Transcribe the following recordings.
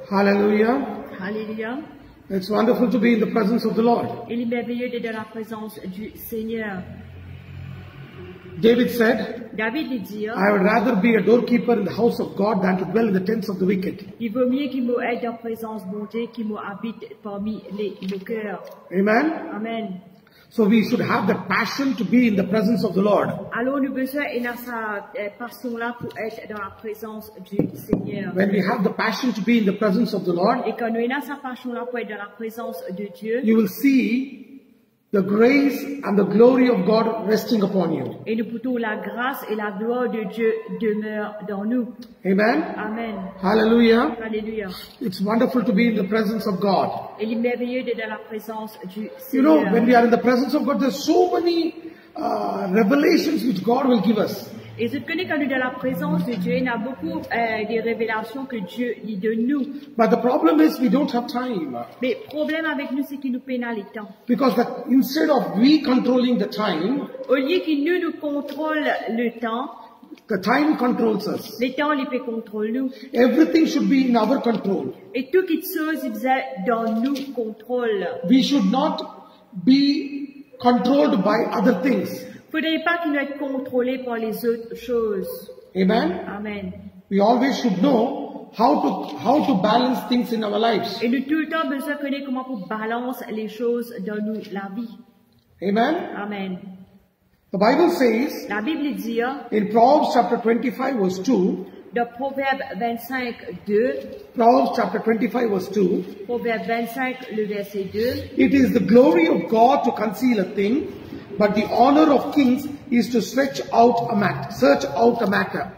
Hallelujah. Alléluia. It's wonderful to be in the presence of the Lord. Il est merveilleux d'être dans la présence du Seigneur. David said, David lui dit, I would rather be a doorkeeper in the house of God than to dwell in the tents of the wicked. il vaut mieux qu'il me aide en présence bon Dieu, qu'il me habite parmi les moqueurs. Amen. Amen. So we should have the passion to be in the presence of the Lord. Alors nous besoin et dans sa passion là pour être dans la présence du Seigneur. When we have the passion to be in the presence of the Lord, Et quand nous sommes dans sa passion là pour être dans la présence de Dieu, you will see the grace and the glory of God resting upon you. et nous plutôt la grâce et la gloire de Dieu demeurent dans nous. Amen. Amen. Hallelujah. Alléluia. It's wonderful to be in the presence of God. Il est merveilleux d'être dans la présence du You know, Seigneur. when we are in the presence of God, there's so many revelations which God will give us. Et je connais quand nous sommes dans la présence de Dieu, il y a beaucoup des révélations que Dieu dit de nous. But the problem is we don't have time. Mais le problème avec nous, c'est qu'il nous pénalise le temps. Because instead of we controlling the time, Au lieu qu'il nous contrôle le temps, the time controls us. le temps, il peut contrôler nous. Everything should be in our control. Et toute chose, il faisait dans nous contrôle. We should not be controlled by other things. Il ne faudrait pas qu'il nous être contrôlé par les autres choses. Amen. Amen. We always should know how to balance things in our lives. Et nous tout le temps besoin de connaître comment pour balancer les choses dans nous, la vie. Amen. Amen. The Bible says La Bible dit, in Proverbs chapter 25 verse 2, dans Proverbe 25, 2, Proverbs chapter 25 verse 2, Proverbe 25, le verset 2, it is the glory of God to conceal a thing, but the honor of kings is to search out a matter.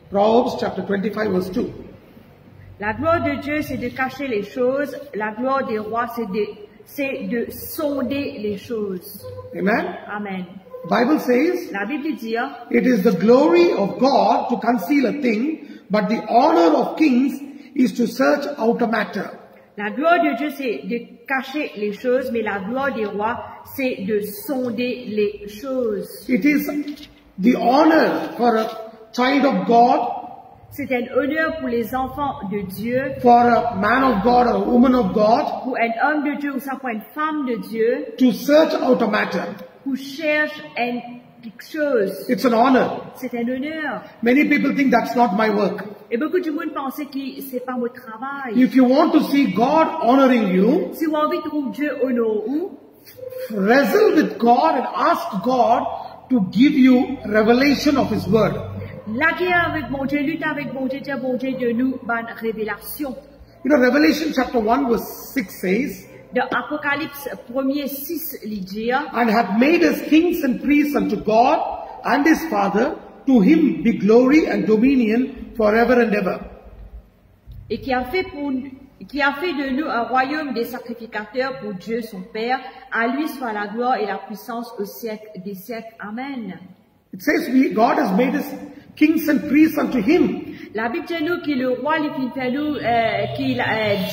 Proverbs chapter 25 verse 2. La gloire de Dieu, c'est de cacher les choses. La gloire des rois, c'est de sonder les choses. Amen. Amen. Bible says, La Bible dit, it is the glory of God to conceal a thing, but the honor of kings is to search out a matter. la gloire de Dieu, c'est de cacher les choses, mais la gloire des rois, c'est de sonder les choses. It is the honor for a child of God, C'est un honneur pour les enfants de Dieu, for a man of God or a woman of God, pour un homme de Dieu ou ça pour une femme de Dieu, to search out a matter. pour chercher quelque chose. It's an honor. C'est un honneur. Many people think that's not my work. Et beaucoup de monde pensait que c'est pas mon travail. If you want to see God honoring you, Si vous avez envie de trouver Dieu honneur où, wrestle with God and ask God to give you revelation of His word. la guerre avec mon Dieu, lutte avec mon Dieu, dire bon Dieu de nous, bonne révélation. You know, Revelation chapter 1 verse 6 says, Dans Apocalypse 1er 6, il dit, and hath made us kings and priests unto God and His Father, to Him be glory and dominion forever and ever. et qui a fait de nous un royaume des sacrificateurs pour Dieu son Père. À lui soit la gloire et la puissance au siècle des siècles. Amen. It says God has made us kings and priests unto Him. La Bible dit nous que le roi lui fait nous,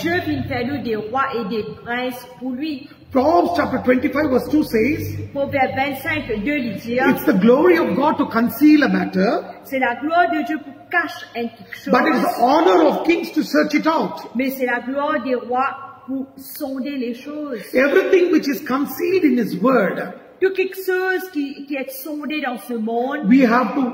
Dieu fait nous des rois et des princes pour lui. Proverbs chapter 25 verse 2 says, Proverbe 25, 2 lui dit, it's the glory of God to conceal a matter, c'est la gloire de Dieu pour cacher quelque chose, but it is the honor of kings to search it out. mais c'est la gloire des rois pour sonder les choses. Everything which is concealed in His word, Tout quelque chose qui est sondé dans ce monde, we have to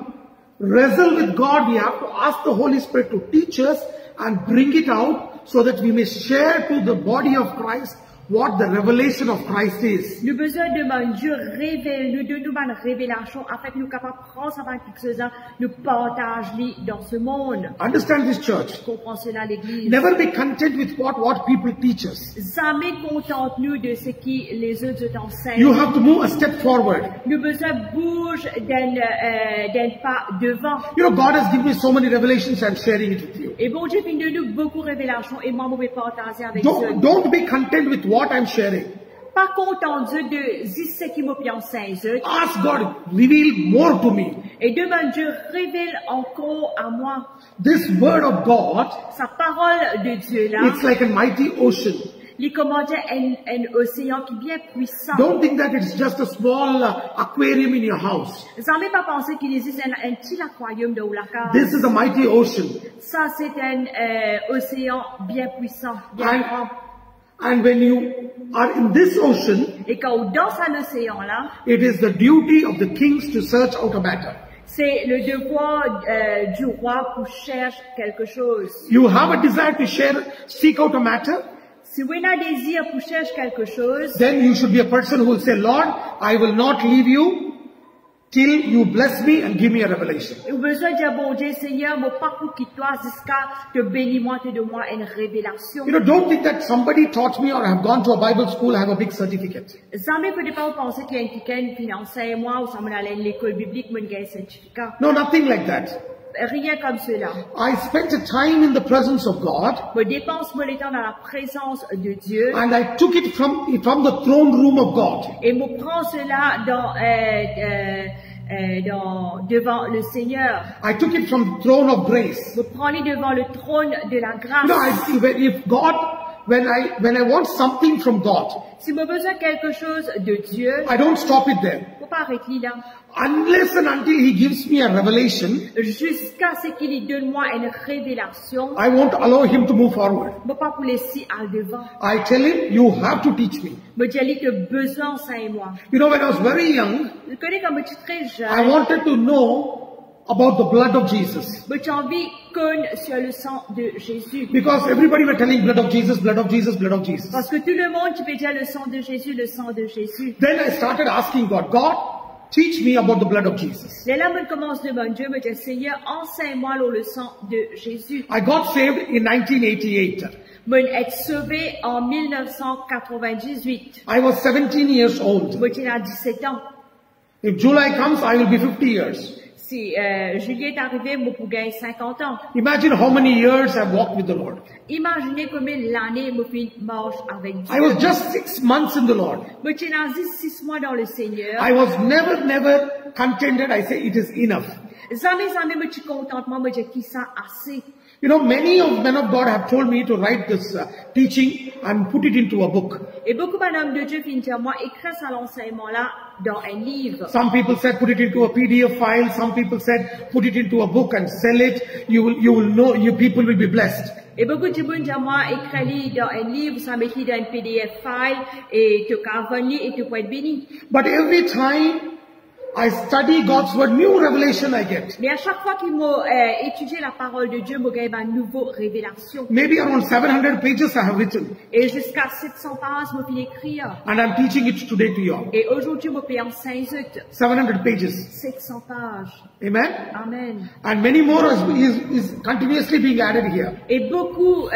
wrestle with God. We have to ask the Holy Spirit to teach us and bring it out so that we may share to the body of Christ what the revelation of Christ is. nous besoin de demander Dieu révèle, nous donne une révélation afin que nous capables de prendre ça quelque chose, nous partager dans ce monde. Understand this, church. Comprends cela l'église. Never be content with what people teach us. Jamais contente-nous de ce qui les autres enseignent. You have to move a step forward. Nous besoin bouge d'un pas devant. You know, God has given me so many revelations. I'm sharing it with you. Et bon Dieu fait de nous beaucoup de révélations et moi, je vais partager avec eux. Don't be content with what I'm sharing. Pas content Dieu de dire ce qui m'a enseigne. Ask God, reveal more to me. Et demande Dieu révèle encore à moi. This word of God, Sa parole de Dieu là, it's like a mighty ocean. Il commandait un océan qui est bien puissant. Don't think that it's just a small aquarium in your house. Jamais pas penser qu'il existe un petit aquarium dans la cave. This is a mighty ocean. Ça, c'est un océan bien puissant, bien grand. And when you are in this ocean, Et quand on danse à l'océan-là, it is the duty of the kings to search out a matter. c'est le devoir du roi pour chercher quelque chose. You have a desire to seek out a matter, Si vous avez un désir pour chercher quelque chose, then you should be a person who will say, Lord, I will not leave you till you bless me and give me a revelation. vous avez besoin de dire, bon Dieu, Seigneur, mon parcours qui toi jusqu'à te bénis-moi, te donne-moi une révélation. You know, don't think that somebody taught me or I have gone to a Bible school, I have a big certificate. Jamais ne pas penser qu'il y a quelqu'un qui enseigne moi ou ça me allait à l'école biblique, me gagne un certificat. No, nothing like that. Rien comme cela. I spent a time in the presence of God Je dépense mon temps dans la présence de Dieu and I took it from the throne room of God. et me prends cela devant le Seigneur. I took it from the throne of grace. Je prends-les devant le trône de la grâce. You know, if God, when I want something from God, Si j'ai besoin de quelque chose de Dieu, I don't stop it there. faut pas arrêter là. Unless and until He gives me a revelation, Jusqu'à ce qu'il donne-moi une révélation, I won't allow Him to move forward. je ne peux pas pour laisser à devant. I tell Him, you have to teach me. Je dis, tu as besoin d'enseigner-moi. You know, when I was very young, Je connais quand je suis très I jeune, wanted to know about the blood of Jesus. j'ai envie de connaître sur le sang de Jésus. Because everybody were telling blood of Jesus, blood of Jesus, blood of Jesus. Parce que tout le monde, tu peux dire le sang de Jésus, le sang de Jésus. Then I started asking God, teach me about the blood of Jesus. Et là, je commence à demander Dieu, me dit, Seigneur, enseigne-moi le sang de Jésus. I got saved in 1988. Je suis sauvé en 1998. I was 17 years old. Je suis à 17 ans. If July comes, I will be 50 years. Si juillet est arrivé, je peux gagner 50 ans. Imagine how many years I've walked with the Lord. Imaginez combien d'années je marche avec Dieu. I was just 6 months in the Lord. Je suis dans 6 mois dans le Seigneur. I was never contented. I say it is enough. Jamais, je suis contentement, je dis qui ça assez. You know, many of men of God have told me to write this teaching and put it into a book. Et beaucoup d'hommes de Dieu viennent dire moi, écris ça l'enseignement là dans un livre. Some people said put it into a PDF file. Some people said put it into a book and sell it. You will know, you people will be blessed. Et beaucoup de gens disent moi, écris dans un livre, ça met dans un PDF file et tu peux venir et tu peux être béni. But every time I study God's word, new revelation I get. Mais à chaque fois qu'il m'a étudié la parole de Dieu, je gagne une nouvelle révélation. Maybe around 700 pages I have written. Et jusqu'à 700 pages, je peux écrire. And I'm teaching it today to you all. Et aujourd'hui, je peux enseigner 700 pages. 700 pages. Amen? Amen. And many more is continuously being added here. Et beaucoup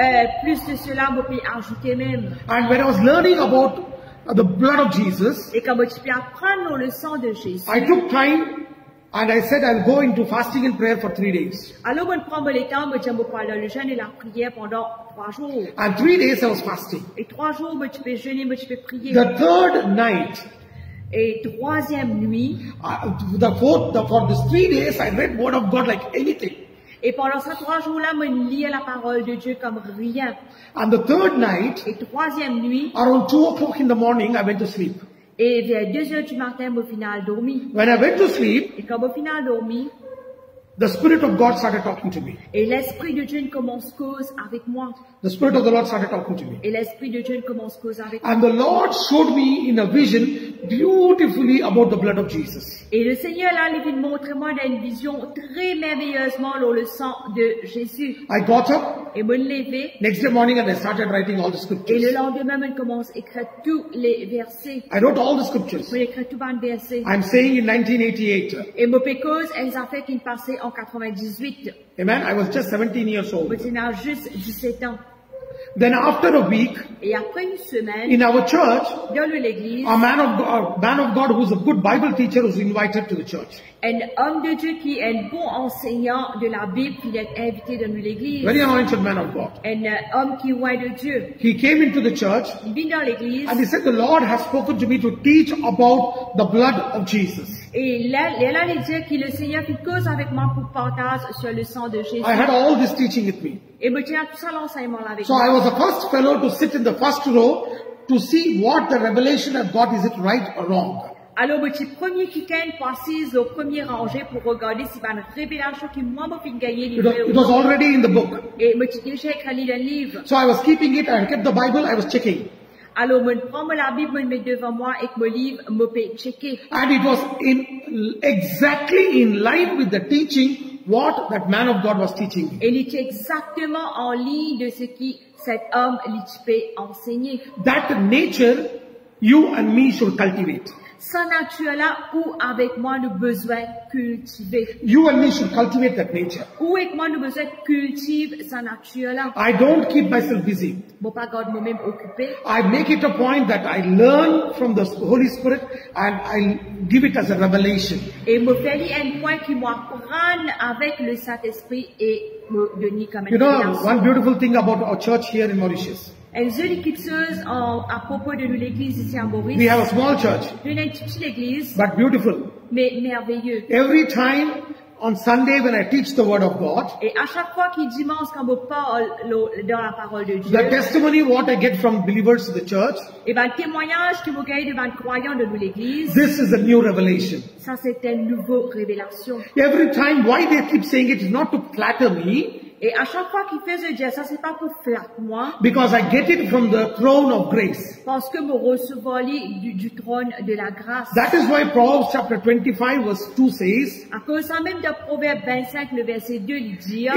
plus de cela, je peux ajouter même. And when I was learning about the blood of Jesus, Et quand je peux apprendre le sang de Jésus, I took time and I said I'll go into fasting and prayer for 3 days. alors je prends le temps, je me parle le jeûne et la prière pendant 3 jours. And 3 days I was fasting. Et 3 jours, je peux jeûner, je peux prier. The third night, Et troisième nuit, for these 3 days I read word of God like anything. et pendant ces 3 jours-là, je lis la parole de Dieu comme rien. And the third night, Et troisième nuit, around 2 o'clock in the morning, I went to sleep. et vers 2 heures du matin, je final dormi. When I went to sleep, Et quand je final dormi, the Spirit of God started talking to me. et l'Esprit de Dieu commence cause avec moi. The Spirit of the Lord started talking to me. Et l'Esprit de Dieu commence cause avec moi. And the Lord showed me in a vision beautifully about the blood of Jesus. Et le Seigneur là, il vient montrer moi dans une vision très merveilleusement le sang de Jésus. I got up Et me lever. next day morning and I started writing all the Et le scriptures. lendemain, je commence à écrire tous les versets. I wrote all the scriptures. Je écris tous les versets. I'm saying in 1988. Et mon pécose, elles ont fait qu'il passait en 98. Amen. I was just 17 years old. Je tenais juste 17 ans. Then after a week, Et après une semaine, in our church, dans l'église, a man of God who's a good Bible teacher was invited to the church. un homme de Dieu qui est un bon enseignant de la Bible, qui est invité dans l'église. Very anointed man of God. Un homme qui est loin de Dieu. He came into the church Il vient dans l'église. and he said, the Lord has spoken to me to teach about the blood of Jesus. Et là, il dit que le Seigneur fait cause avec moi pour partager sur le sang de Jésus. I had all this teaching with me. Et me tient tout ça l'enseignement là avec So moi. I was the first fellow to sit in the first row to see what the revelation of God, is it right or wrong. Alors, me tient premier week-end pour assise au premier rangé pour regarder si va une révélation qui moi me fait gagner It was already in the book. Et me tient déjà écrit le livre. So I was keeping it, I kept the Bible, I was checking. Alors, me prends la Bible, me met devant moi et que me livre, me peut checker. And it was exactly in line with the teaching what that man of God was teaching. Et il était exactement en ligne de ce qui cet homme l'ITP enseigné. That nature you and me should cultivate. Sa nature-là, où avec moi nous besoin cultiver. You and me should cultivate that nature. Où avec moi nous besoin cultiver sa nature-là. I don't keep myself busy. Bon, pas garde moi-même occupé. I make it a point that I learn from the Holy Spirit and I give it as a revelation. Et me fait un point qui m'apprenne avec le Saint-Esprit et me donne comme une You know, révélation. one beautiful thing about our church here in Mauritius. Une jolie chose à propos de l'église ici à Maurice. We have a small church, Une petite église, but beautiful. mais merveilleuse. Every time on Sunday when I teach the word of God, Et à chaque fois qu'il dimanche quand on parle dans la parole de Dieu, the testimony what I get from believers to the church, et ben le témoignage que vous gagnez devant les croyants de l'église, this is a new revelation. ça c'est une nouvelle révélation. Every time, why they keep saying it is not to flatter me, Et à chaque fois qu'il faisait dire ça, c'est pas pour flatter moi, because I get it from the throne of grace. parce que me recevoir du trône de la grâce. That is why Proverbs chapter 25 verse 2 says, À cause ça même de Proverbe 25, le verset 2, il dit,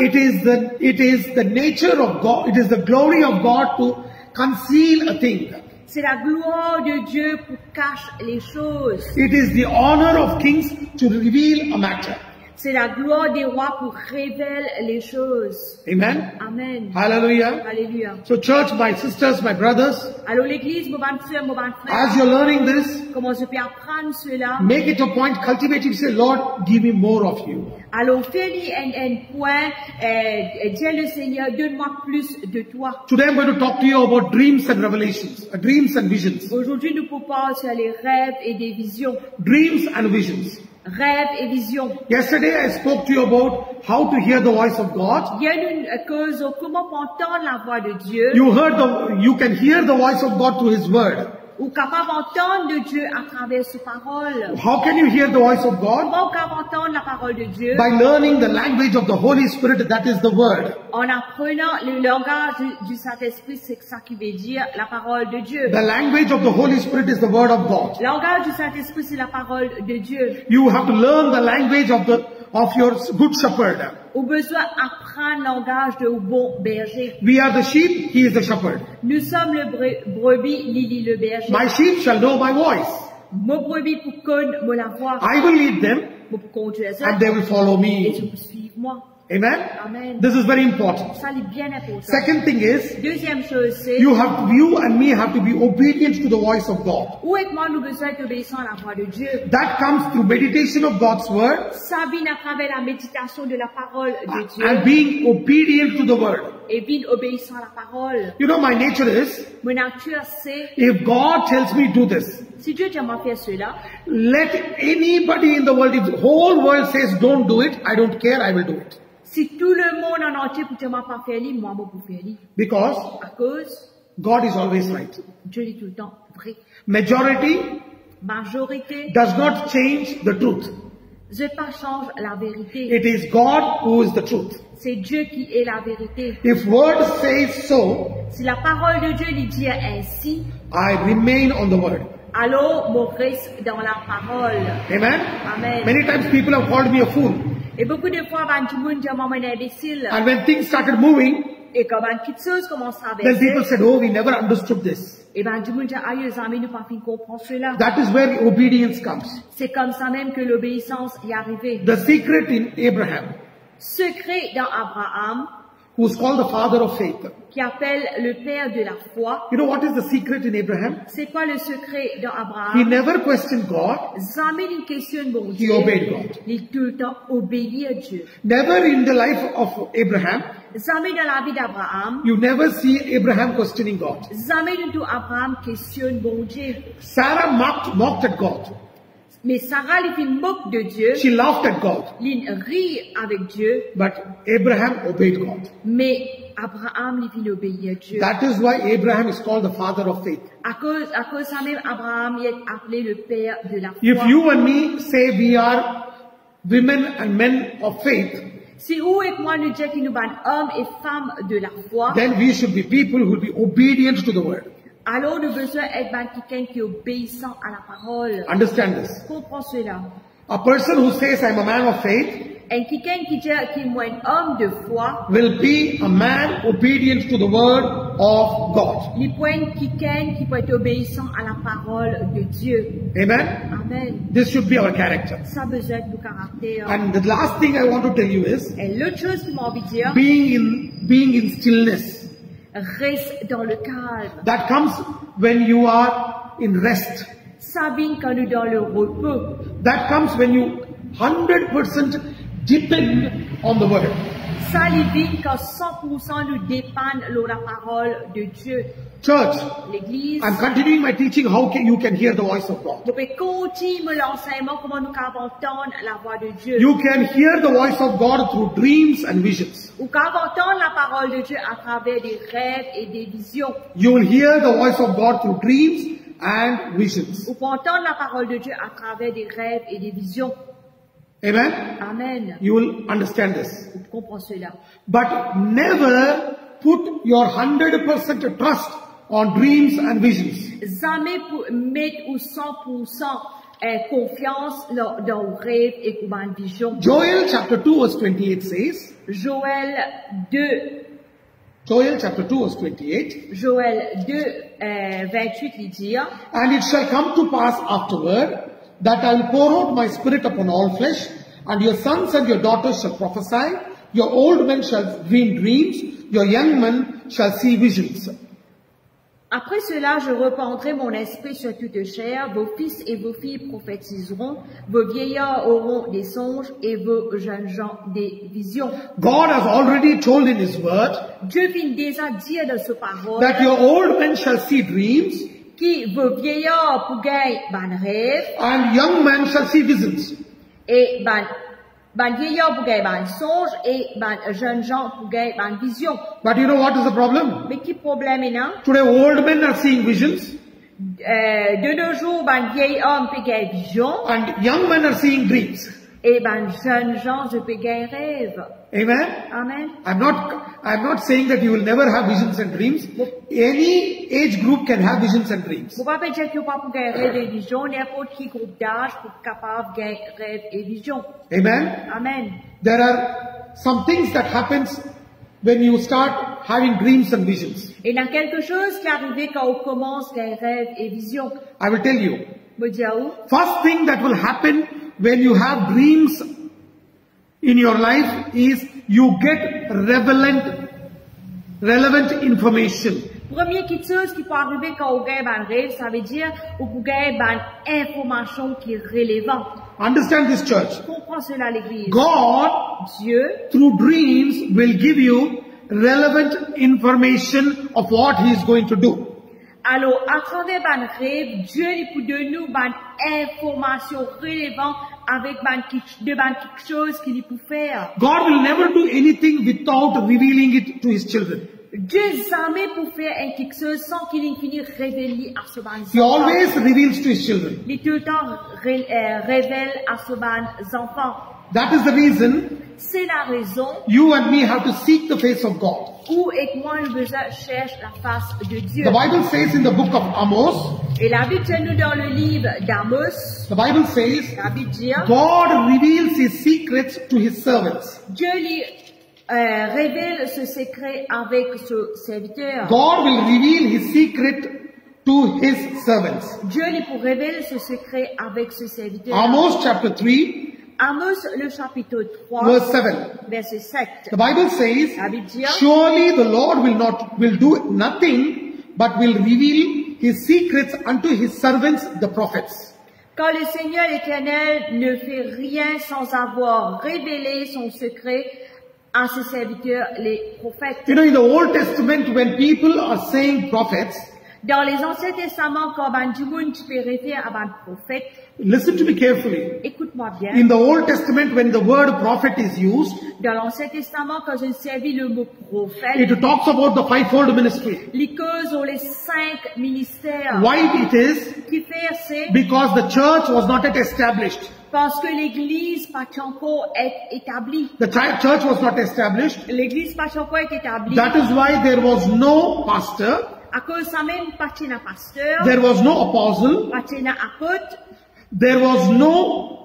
it is the nature of God, it is the glory of God to conceal a thing. c'est la gloire de Dieu pour cacher les choses. It is the honor of kings to reveal a matter. C'est la gloire des rois pour révéler les choses. Amen. Amen. Hallelujah. Alléluia. So church, my sisters, my brothers, Alors l'église, mon bonne soeur, mon bon frère, as you're learning this, comment je peux apprendre cela? make it a point, cultivate it, say, Lord, give me more of you. Alors fais-lui un point, dis le Seigneur, donne-moi plus de toi. Today I'm going to talk to you about dreams and revelations, dreams and visions. Aujourd'hui, nous pouvons parler sur les rêves et des visions. Dreams and visions. Rêves et visions. Yesterday I spoke to you about how to hear the voice of God. Il y a une cause, comment entendre la voix de Dieu, You can hear the voice of God through His Word. ou capable d'entendre de Dieu à travers ses paroles. How can you hear the voice of God? Comment capable d'entendre la parole de Dieu? By learning the language of the Holy Spirit, that is the Word. En apprenant le langage du Saint-Esprit, c'est ça qui veut dire la parole de Dieu. The language of the Holy Spirit is the Word of God. Le langage du Saint-Esprit, c'est la parole de Dieu. You have to learn the language of your good shepherd. Au besoin d'apprendre le langage de bon berger. We are the sheep, He is the shepherd. Nous sommes le brebis, Lily le berger. My sheep shall know my voice. Mon brebis pour connaître la voix, I will lead them pour conduire ça, and they will follow et tu me. peux suivre moi. Amen? Amen. This is very important. Ça, c'est bien important. Second thing is, Deuxième chose, c'est, you and me have to be obedient to the voice of God. où est-ce que moi nous besoin d'obéir à la voix de Dieu? That comes through meditation of God's Word Ça vient à travers la méditation de la parole de Dieu. and being obedient to the Word. Et vient obéissant à la parole. You know, my nature is, Mon nature, c'est, if God tells me do this, si Dieu dit à moi faire cela, let anybody in the world, if the whole world says don't do it, I don't care, I will do it. si tout le monde en entier pour dire moi pas faire lui, moi, pour faire lui. Because À cause, God is always right. Dieu est tout le temps vrai. Majority Majorité, does not change the truth. je pas change la vérité. It is God who is the truth. C'est Dieu qui est la vérité. If word says so, Si la parole de Dieu lui dit ainsi, I remain on the word. alors mon reste dans la parole. Amen? Amen. Many times people have called me a fool. Et beaucoup de fois, ben, tout le monde dit à moi, mon imbécile. And when things started moving, Et quand ben, quelque chose commence à then people baisser, said, oh, we never understood this. et ben, tout le monde dit, aïe, les amis, nous pas fin comprendre cela. That is where obedience comes. C'est comme ça même que l'obéissance y est arrivée. The secret in Abraham, Secret dans Abraham, who is called the father of faith. qui appelle le père de la foi. You know what is the secret in Abraham? C'est quoi le secret dans He Abraham? never questioned God. Jamais il questionne bon He Dieu. obeyed God. Il tout le temps obéit à Dieu. Never in the life of Abraham, Jamais dans la vie d'Abraham, you never see Abraham questioning God. jamais du tout Abraham questionne bon Dieu. Sarah mocked at God. Mais Sarah, il fait moque de Dieu. She laughed at God. Il rit avec Dieu. But Abraham obeyed God. Mais Abraham il vient obéir à Dieu. That is why Abraham is called the father of faith. À cause ça même, Abraham il est appelé le père de la foi. If you and me say we are women and men of faith, Si vous et moi nous disons que nous sommes hommes et femmes de la foi, then we should be people who will be obedient to the word. alors nous avons besoin d'être quelqu'un qui est obéissant à la parole. Understand this. Comprends cela. A person who says I'm a man of faith Et quelqu'un qui dit qu'il est un homme de foi, will be a man obedient to the word of God. il peut être quelqu'un qui peut être obéissant à la parole de Dieu. Amen. Amen. This should be our character. Ça a besoin de nos caractères. And the last thing I want to tell you is Et l'autre chose que j'ai envie de dire, being in stillness. reste dans le calme. That comes when you are in rest. Ça vient quand nous sommes dans le repos. That comes when you 100% depend on the word. Ça vient quand 100% nous dépendons de la parole de Dieu. Church, L'église, I'm continuing my teaching how you can hear the voice of God. vous pouvez continuer l'enseignement comment nous pouvons entendre la voix de Dieu. You can hear the voice of God through dreams and visions. Ou quand on entend la parole de Dieu à travers des rêves et des visions. You will hear the voice of God through dreams and visions. Ou pour entendre la parole de Dieu à travers des rêves et des visions. Amen? Amen. You will understand this. Vous comprenez cela. But never put your 100% trust on dreams and visions. Jamais pour mettre ou 100% confiance dans le rêve et dans la vision. Joel chapter 2 verse 28 says, Joël 2, verse 28, Joël 2, 28, il dit, and it shall come to pass afterward that I will pour out my spirit upon all flesh, and your sons and your daughters shall prophesy, your old men shall dream dreams, your young men shall see visions. Après cela, je répandrai mon esprit sur toute chair, vos fils et vos filles prophétiseront, vos vieillards auront des songes et vos jeunes gens des visions. God has already told in His word Dieu vient déjà dire dans sa parole that your old men shall see dreams, que vos vieillards pour gagner ban rêve and young men shall see visions. et ban vieillards pour gagner ban songe et ban jeunes gens pour gagner ban vision. But you know what is the problem? Mais qui problème est là? Today old men are seeing visions, De nos jours, ban vieil homme peut gagner vision and young men are seeing dreams. et ban jeunes gens je peux gagner rêve. Amen? Amen. I'm not saying that you will never have visions and dreams. Any age group can have visions and dreams. Vous ne pouvez pas dire que vous ne pouvez pas gagner rêve et vision, n'importe qui groupe d'âge pour être capable de gagner rêve et vision. Amen? Amen. There are some things that happens when you start having dreams and visions. Et il y a quelque chose qui est arrivé quand on commence à gagner rêve et vision. I will tell you. Me dire où? First thing that will happen when you have dreams in your life is you get relevant information. Première chose qui peut arriver quand on gagne un rêve, ça veut dire qu'on peut gagner une information qui est relevante. Understand this, church. Comprends cela, l'église. God, Dieu, through dreams, will give you relevant information of what He is going to do. alors à travers un rêve, Dieu il peut donner nous une information relevante avec quelque chose qu'il peut faire. God will never do anything without revealing it to His children. Dieu jamais pour faire quelque chose sans qu'il finisse révéler à ce He enfant. always reveals to His children. Il tout le temps révèle à ce enfant. That is the reason C'est la raison you and me have to seek the face of God. où et moi nous besoin cherche la face de Dieu. The Bible says in the book of Amos, Et la Bible dit nous dans le livre d'Amos, the Bible says, la Bible dit God reveals His secrets to His servants. Dieu lui révèle ce secret avec ce serviteur. God will reveal His secret to His servants. Dieu lui pour révéler ce secret avec ce serviteur. Amos chapter 3, Amos le chapitre 3, verse 7. verset 7. The Bible says, La Bible dit surely the Lord will do nothing, but will reveal His secrets unto His servants, the prophets. Quand le Seigneur l'Éternel ne fait rien sans avoir révélé son secret à ses serviteurs, les prophètes. You know, in the Old Testament, when people are saying prophets, Dans les Anciens Testaments, quand ban Jimoun, tu peux référer à ban prophète. Listen to me carefully. Écoute-moi bien. In the Old Testament, when the word prophet is used, Dans l'Ancien Testament, quand je servis le mot prophète, it talks about the fivefold ministry. les causes ont les 5 ministères. Why it is? Qui fait c'est Because the church was not yet established. parce que l'église Pachanko est établie. The church was not established. L'église Pachanko est établie. That is why there was no pastor, À cause ça même, Pachena pasteur, there was no apostle, Pachena apôtre, there was no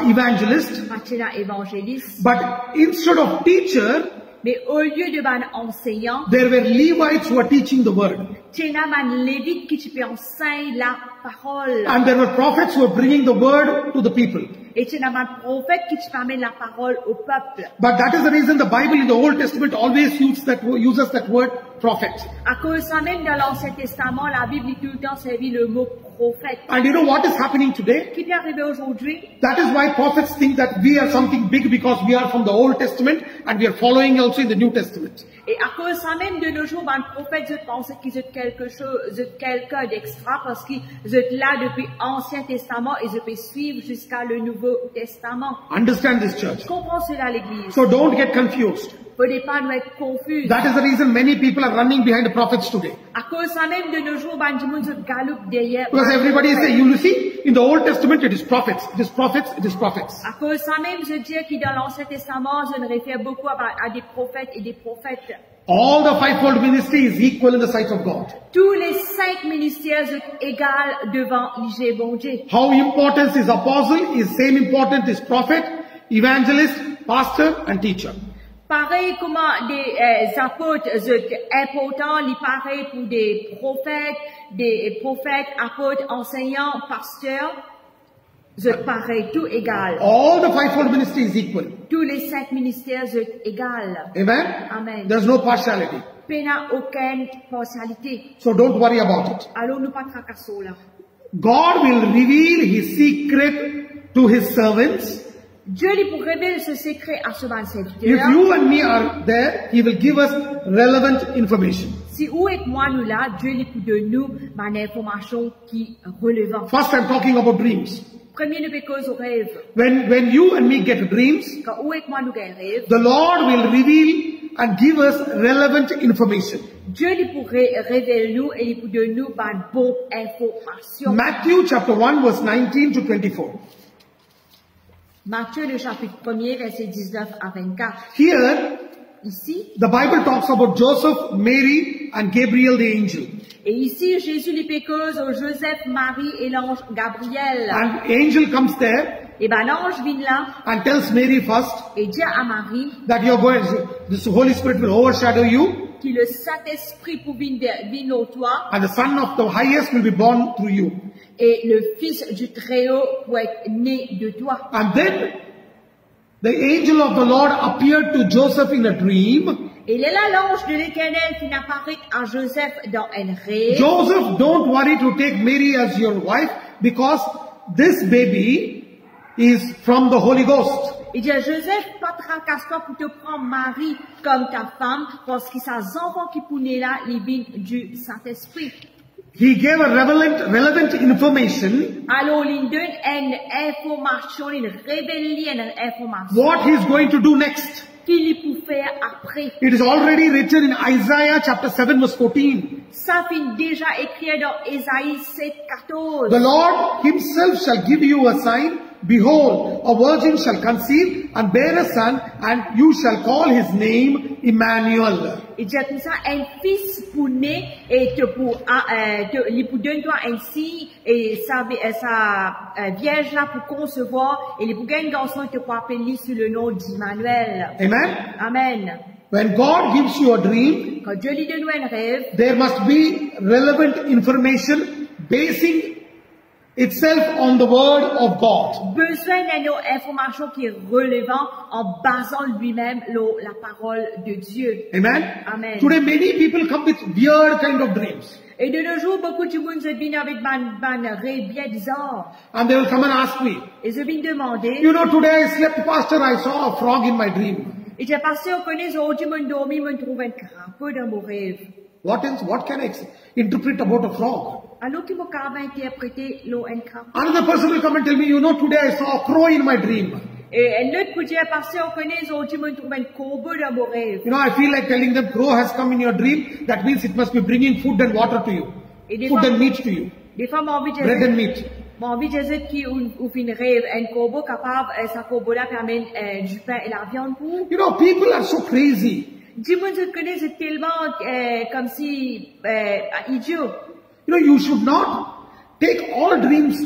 evangelist, Pachena évangéliste. but instead of teacher, Mais au lieu de ban enseignant, there were Levites who were teaching the word. Tchena ban lévite qui tu peux enseigner la parole. And there were prophets who were bringing the word to the people. Et Tchena ban prophète qui tu peux amener la parole au peuple. But that is the reason the Bible in the Old Testament always uses that word prophet. À cause ça même dans l'Ancien Testament, la Bible est tout le temps servi le mot prophète. And you know what is happening today? Qui peut arriver aujourd'hui? That is why prophets think that we are something big because we are from the Old Testament and we are following also in the New Testament. Et à cause ça même de nos jours, ban prophète, je pensais qu'ils étaient quelque chose, quelqu'un d'extra parce qu'ils étaient là depuis l'Ancien Testament et je peux suivre jusqu'à le Nouveau Testament. Understand this, church. Comprends cela l'église. So don't get confused. Faut pas nous être confus. That is the reason many people are running behind the prophets today. À cause ça même de nos jours, ban du monde se galoupe derrière. Because everybody is saying, you see, in the Old Testament it is prophets, it is prophets, it is prophets. À cause ça même, je dis que dans l'Ancien Testament, je me réfère beaucoup à des prophètes et des prophètes. All the fivefold ministry is equal in the sight of God. Tous les 5 ministères sont égaux devant l'IG bon Dieu. How important is apostle is same important as prophet, evangelist, pastor and teacher. Pareil comment des apôtres sont importants, il pareil pour des prophètes, apôtres, enseignants, pasteurs, sont pareil, tout égal. All the fivefold ministry is equal. Tous les 5 ministères sont égaux. Amen? Amen. There's no partiality. Il n'y a aucune partialité. So don't worry about it. Alors nous pas tracasser là. God will reveal his secret to his servants. Dieu lui pour révéler ce secret à ce bon serviteur. If you and me are there, he will give us relevant information. Si où et moi nous là, Dieu lui pour de nous une information qui est relevante. First I'm talking about dreams. Premier nous cause au rêve. When you and me get dreams, Quand où et moi nous gagnons rêve, the Lord will reveal and give us relevant information. Dieu lui pour révéler nous et lui pour de nous une bonne information. Matthew chapter 1 verse 19 to 24. Matthieu le chapitre 1er verset 19 à 24. Here, Ici, the Bible talks about Joseph, Mary and Gabriel the angel. et ici Jésus lui cause au Joseph, Marie et l'ange Gabriel. And angel comes there Et ben l'ange vient là and tells Mary first et dit à Marie that you're going, this Holy Spirit will overshadow you que le Saint-Esprit pour venir au toi and the Son of the Highest will be born through you. et le Fils du Très-Haut pour être né de toi. And then the angel of the Lord appeared to Joseph in a dream. Et là l'ange de l'Éternel qui apparaît à Joseph dans un rêve. Joseph, don't worry to take Mary as your wife because this baby is from the Holy Ghost. Il dit à Joseph, pas tracasse-toi pour te prendre Marie comme ta femme, parce que ces enfants qui sont nés là, ils viennent du Saint-Esprit. He gave a relevant information Alors, il donne une information, il révèle une information. what he's going to do next. Qu'il peut faire après. It is already written in Isaiah chapter 7 verse 14. Ça finit déjà écrit dans Ésaïe 7, 14. The Lord himself shall give you a sign. Behold, a virgin shall conceive and bear a son, and you shall call his name Emmanuel. Il dit comme ça, un fils pour naître et il pour donner toi un signe et sa vierge là pour concevoir et il pour gagner un garçon et te pour appeler sur le nom d'Emmanuel. Amen. Amen. When God gives you a dream, Quand Dieu lui donne un rêve, there must be relevant information basing itself on the word of God. besoin d'une information qui est relevante en basant lui-même la parole de Dieu. Amen. Amen. Today many people come with weird kind of dreams. Et de nos jours, beaucoup de monde se viennent avec un rêve bien bizarre. And they will come and ask me, Et se viennent demander, you know, today I slept, Pastor, I saw a frog in my dream. et j'ai passé au connaît aujourd'hui, mon dormi, me trouve un crapaud dans mon rêve. What else? What can I interpret about a frog? Alors que mon cas va interpréter l'eau en cas. Another person will come and tell me, you know, today I saw a crow in my dream. Et un autre peut dire, parce qu'on connaît, ils ont dit, moi, trouvé un corbeau dans mon rêve. You know, I feel like telling them, crow has come in your dream. That means it must be bringing food and water to you. Et des Food fois, and meat to you. des fois, mon envie de Bread and meat. mon envie de dire qui ou fin rêve, un corbeau capable, sa corbeau-là permet du pain et la viande pour. You know, people are so crazy. Dis-moi, je te connais, c'est tellement, comme si, idiot. You know, you should not take all dreams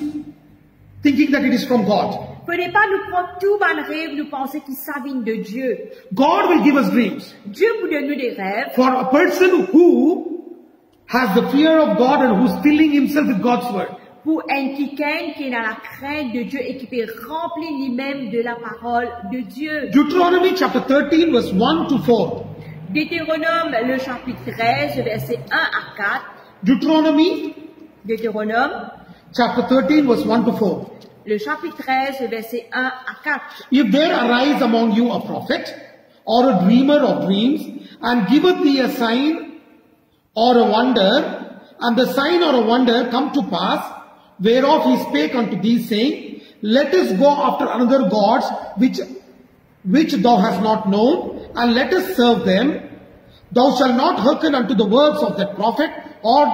thinking that it is from God. Faudrait pas nous prendre tout ban rêve, nous penser qu'il s'avine de Dieu. God will give us dreams. Dieu vous donne nous des rêves. For a person who has the fear of God and who's filling himself with God's word. Pour un quelqu'un qui est dans la crainte de Dieu et qui peut remplir lui-même de la parole de Dieu. Deuteronomy chapter 13 verse 1 to 4. Deutéronome, le chapitre 13, versets 1 à 4. Deuteronomy Deutéronome, chapter 13 verse 1 to 4. le chapitre 13, versets 1 à 4. If there arise among you a prophet or a dreamer of dreams and giveth thee a sign or a wonder, and the sign or a wonder come to pass, whereof he spake unto thee, saying, let us go after another gods which thou hast not known, and let us serve them. Thou shalt not hearken unto the words of that prophet or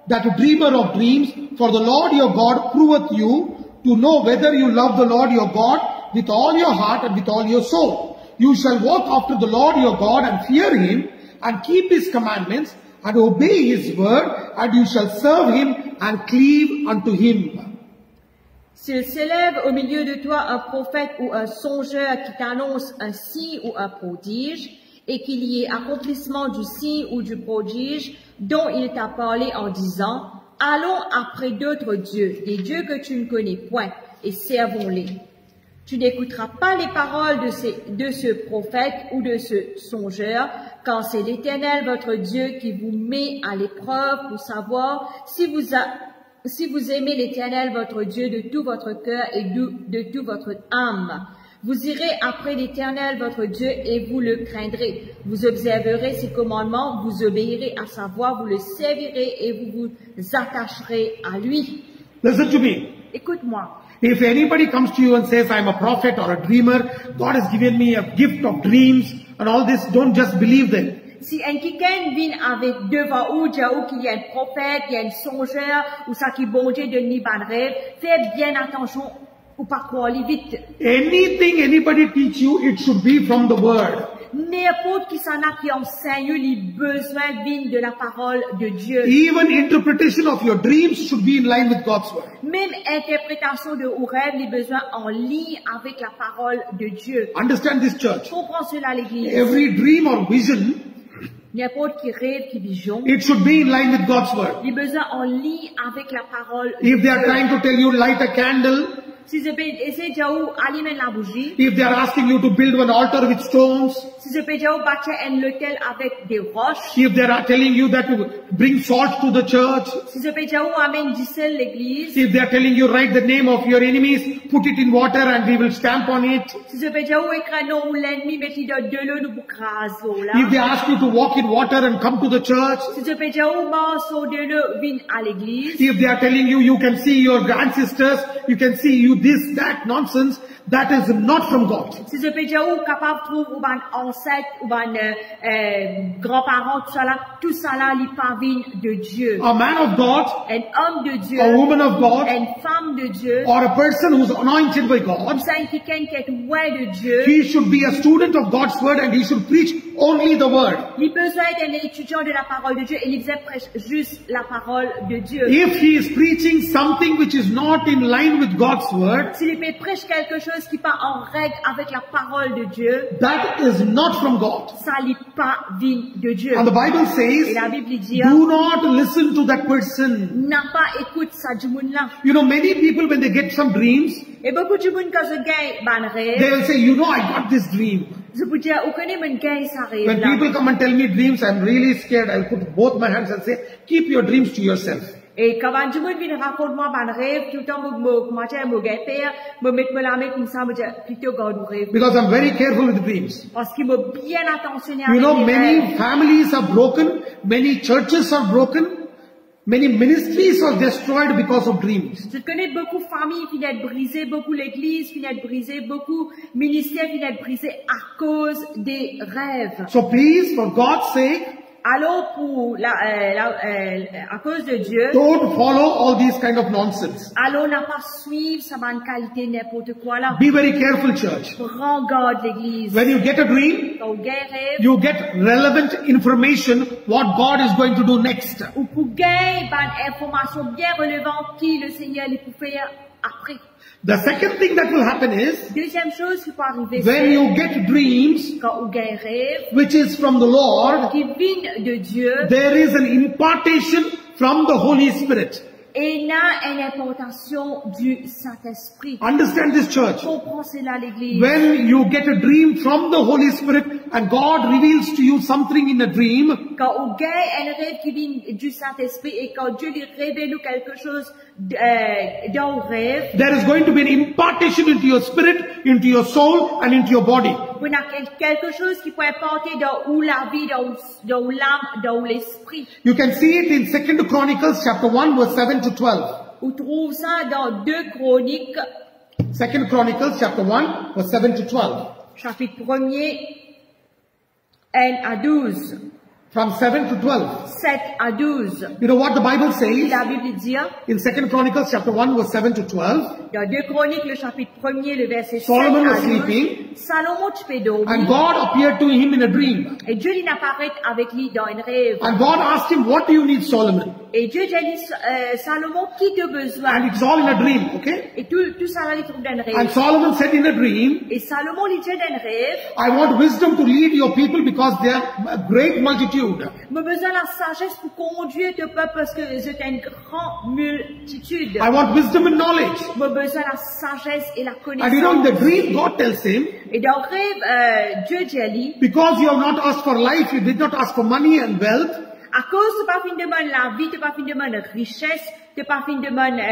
that dreamer of dreams, for the Lord your God proveth you to know whether you love the Lord your God with all your heart and with all your soul. You shall walk after the Lord your God and fear him and keep his commandments and obey his word, and you shall serve him and cleave unto him. S'il s'élève au milieu de toi un prophète ou un songeur qui t'annonce un signe ou un prodige, et qu'il y ait accomplissement du signe ou du prodige dont il t'a parlé en disant, allons après d'autres dieux, des dieux que tu ne connais point, et servons-les. Tu n'écouteras pas les paroles de ce prophète ou de ce songeur, quand c'est l'Éternel votre Dieu qui vous met à l'épreuve pour savoir si vous aimez l'Éternel votre Dieu de tout votre cœur et de toute votre âme. Vous irez après l'Éternel votre Dieu et vous le craindrez. Vous observerez ses commandements, vous obéirez à sa voix, vous le servirez et vous vous attacherez à lui. Listen to me. Écoute-moi. If anybody comes to you and says, I'm a prophet or a dreamer, God has given me a gift of dreams and all this, don't just believe them. Si un quelqu'un vient avec devant ou qu'il y a un prophète, il y a un songeur, ou ça qui bon Dieu de ni ban rêve, fais bien attention ou pas croire vite. Anything anybody teach you, it should be from the word. N'importe qui s'en a qui enseigne, les besoins viennent de la parole de Dieu. Even interpretation of your dreams should be in line with God's word. Même interprétation de vos rêves, les besoins en ligne avec la parole de Dieu. Understand this, church. Comprends cela, l'Église. Every dream or vision, n'importe qui rêve, qui vision, it should be in line with God's word. les besoins en ligne avec la parole de If they are Dieu. trying to tell you light a candle, Si je peux essayer de allumer la bougie, if they are asking you to build an altar with stones, si je peux bâtir un hôtel avec des roches, if they are telling you that to bring salt to the church, si je peux amène du sel l'église, if they are telling you write the name of your enemies, put it in water and we will stamp on it, si je peux écrire non ou l'ennemi, mettez de l'eau nous craser là. if they ask you to walk in water and come to the church, Si je peux morceau de l'eau vient à l'église, if they are telling you you can see your ancestors, you can see you this, that nonsense, that is not from God. si je peux capable de trouver un ancêtre ou un grand-parent, tout ça là, il pas vient de Dieu. A man of God, Un homme de Dieu, a woman of God, une femme de Dieu, or a person who's anointed by God, comme ça, quelqu'un qui est ouais de Dieu, he should be a student of God's word and he should preach only the word. il a besoin d'un étudiant de la parole de Dieu et il prêche juste la parole de Dieu. If he is preaching something which is not in line with God's word, S'il prêche quelque chose qui n'est pas en règle avec la parole de Dieu, that is not from God. ça n'est pas vient de Dieu. And the Bible Et says, la Bible dit, do not listen to that person. n'a pas écoute ça du monde là. You know, many people when they get some dreams, Et beaucoup de monde quand je gagne ban rêve, they will say, you know, I got this dream. je peux dire, où connaît mon gagne ça rêve When là. people come and tell me dreams, I'm really scared. I'll put both my hands and say, keep your dreams to yourself. Et quand un jour vient raconte-moi un rêve, tout le temps moi j'ai mon père, me mettre me la main comme ça, me dire plutôt garde le rêve. Because I'm very careful with dreams. Parce qu'il m'a bien attentionné You avec know, les many rêves. families are broken, many churches are broken, many ministries are destroyed because of dreams. Je connais beaucoup de familles qui viennent brisées, beaucoup l'église qui viennent brisées, beaucoup de ministères qui viennent brisés à cause des rêves. So please, for God's sake, Alors à cause de Dieu, don't follow all these kind of nonsense. alors n'a pas suivre sa bonne qualité n'importe quoi là. Be very careful, church. Prends garde l'église. When you get a dream, Quand vous rêve, you get relevant information what God is going to do next. ou pour gagner une information bien relevante qui le Seigneur lui peut faire après. The second thing that will happen is, Deuxième chose qui peut arriver, when c'est you get dreams, quand vous gagnez rêve which is from the Lord, qui vient de Dieu there is an impartation from the Holy Spirit. et n'a une importation du Saint-Esprit. Understand this, church. Comprends cela l'église. When you get a dream from the Holy Spirit and God reveals to you something in a dream, Quand on gagne un rêve qui vient du Saint-Esprit et quand Dieu lui révèle quelque chose dans le rêve, there is going to be an impartation into your spirit, into your soul, and into your body. on a quelque chose qui peut apporter dans la vie, dans l'âme, dans l'esprit. You can see it in 2 Chronicles chapter 1 verse 7 to 12. On trouve ça dans 2 Chroniques, 2 Chronicles chapter 1 verse 7 to 12. chapitre 1er, 1 à 12, From 7 to 12. 7 à 12. You know what the Bible says? La Bible dit, In 2 Chronicles chapter 1 verse 7 to 12. dans 2 Chroniques, le chapitre 1er, le verset 7 Solomon à was 12, sleeping. Salomon tu dormir, And God appeared to him in a dream. et Dieu lui apparaît avec lui dans un rêve. And God asked him, what do you need, Solomon? Et Dieu dit, Salomon, qui te And besoin? it's all in a dream, okay? Et tout ça, là, il trouve dans un And rêve. Solomon said in a dream, Et Salomon, il dit dans un rêve, I want wisdom to lead your people because they are a great multitude. j'ai besoin de la sagesse pour conduire ton peuple parce que c'est une grande multitude. I want wisdom and knowledge. J'ai besoin de la sagesse et la And you know, in the connaissance. dream, God tells him, Et dans le rêve, Dieu dit, because you have not asked for life, you did not ask for money and wealth, à cause de pas fin de demander la vie, de pas fin de demander richesse, de pas fin de demander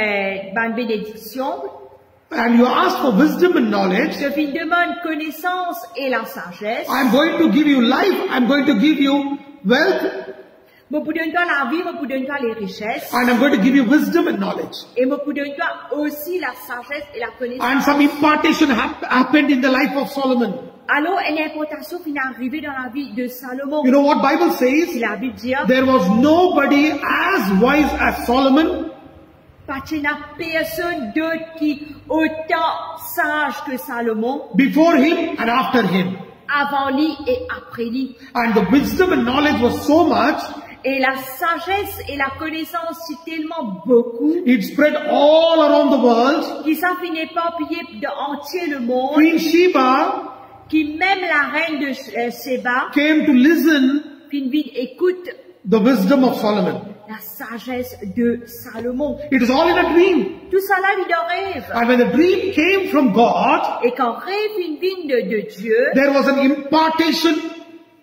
une bénédiction, and you asked for wisdom and knowledge, de fin de demander connaissance et la sagesse. I'm going to give you life, I'm going to give you wealth, Je vous donne la vie, je vous donne les richesses. and I'm going to give you wisdom and knowledge. Et je vous donne aussi la sagesse et la connaissance. And some impartation happened in the life of Solomon. Alors, une importation qui est arrivée dans la vie de Salomon. You know what Bible says? La Bible dit, There was nobody as wise as Solomon, parce qu'il n'y a personne d'autre qui est autant sage que Salomon, before him and after him. avant lui et après lui. And the wisdom and knowledge was so much, Et la sagesse et la connaissance, c'est tellement beaucoup, it spread all around the world. qui ça finit pas piller de entier le monde, Queen Sheba qui même la reine de Séba, came to listen qui écoute the wisdom of Solomon. la sagesse de Salomon. It is all in a dream. Tout ça là, il en rêve. And when the dream came from God, Et quand rêve une vie de Dieu, there was an impartation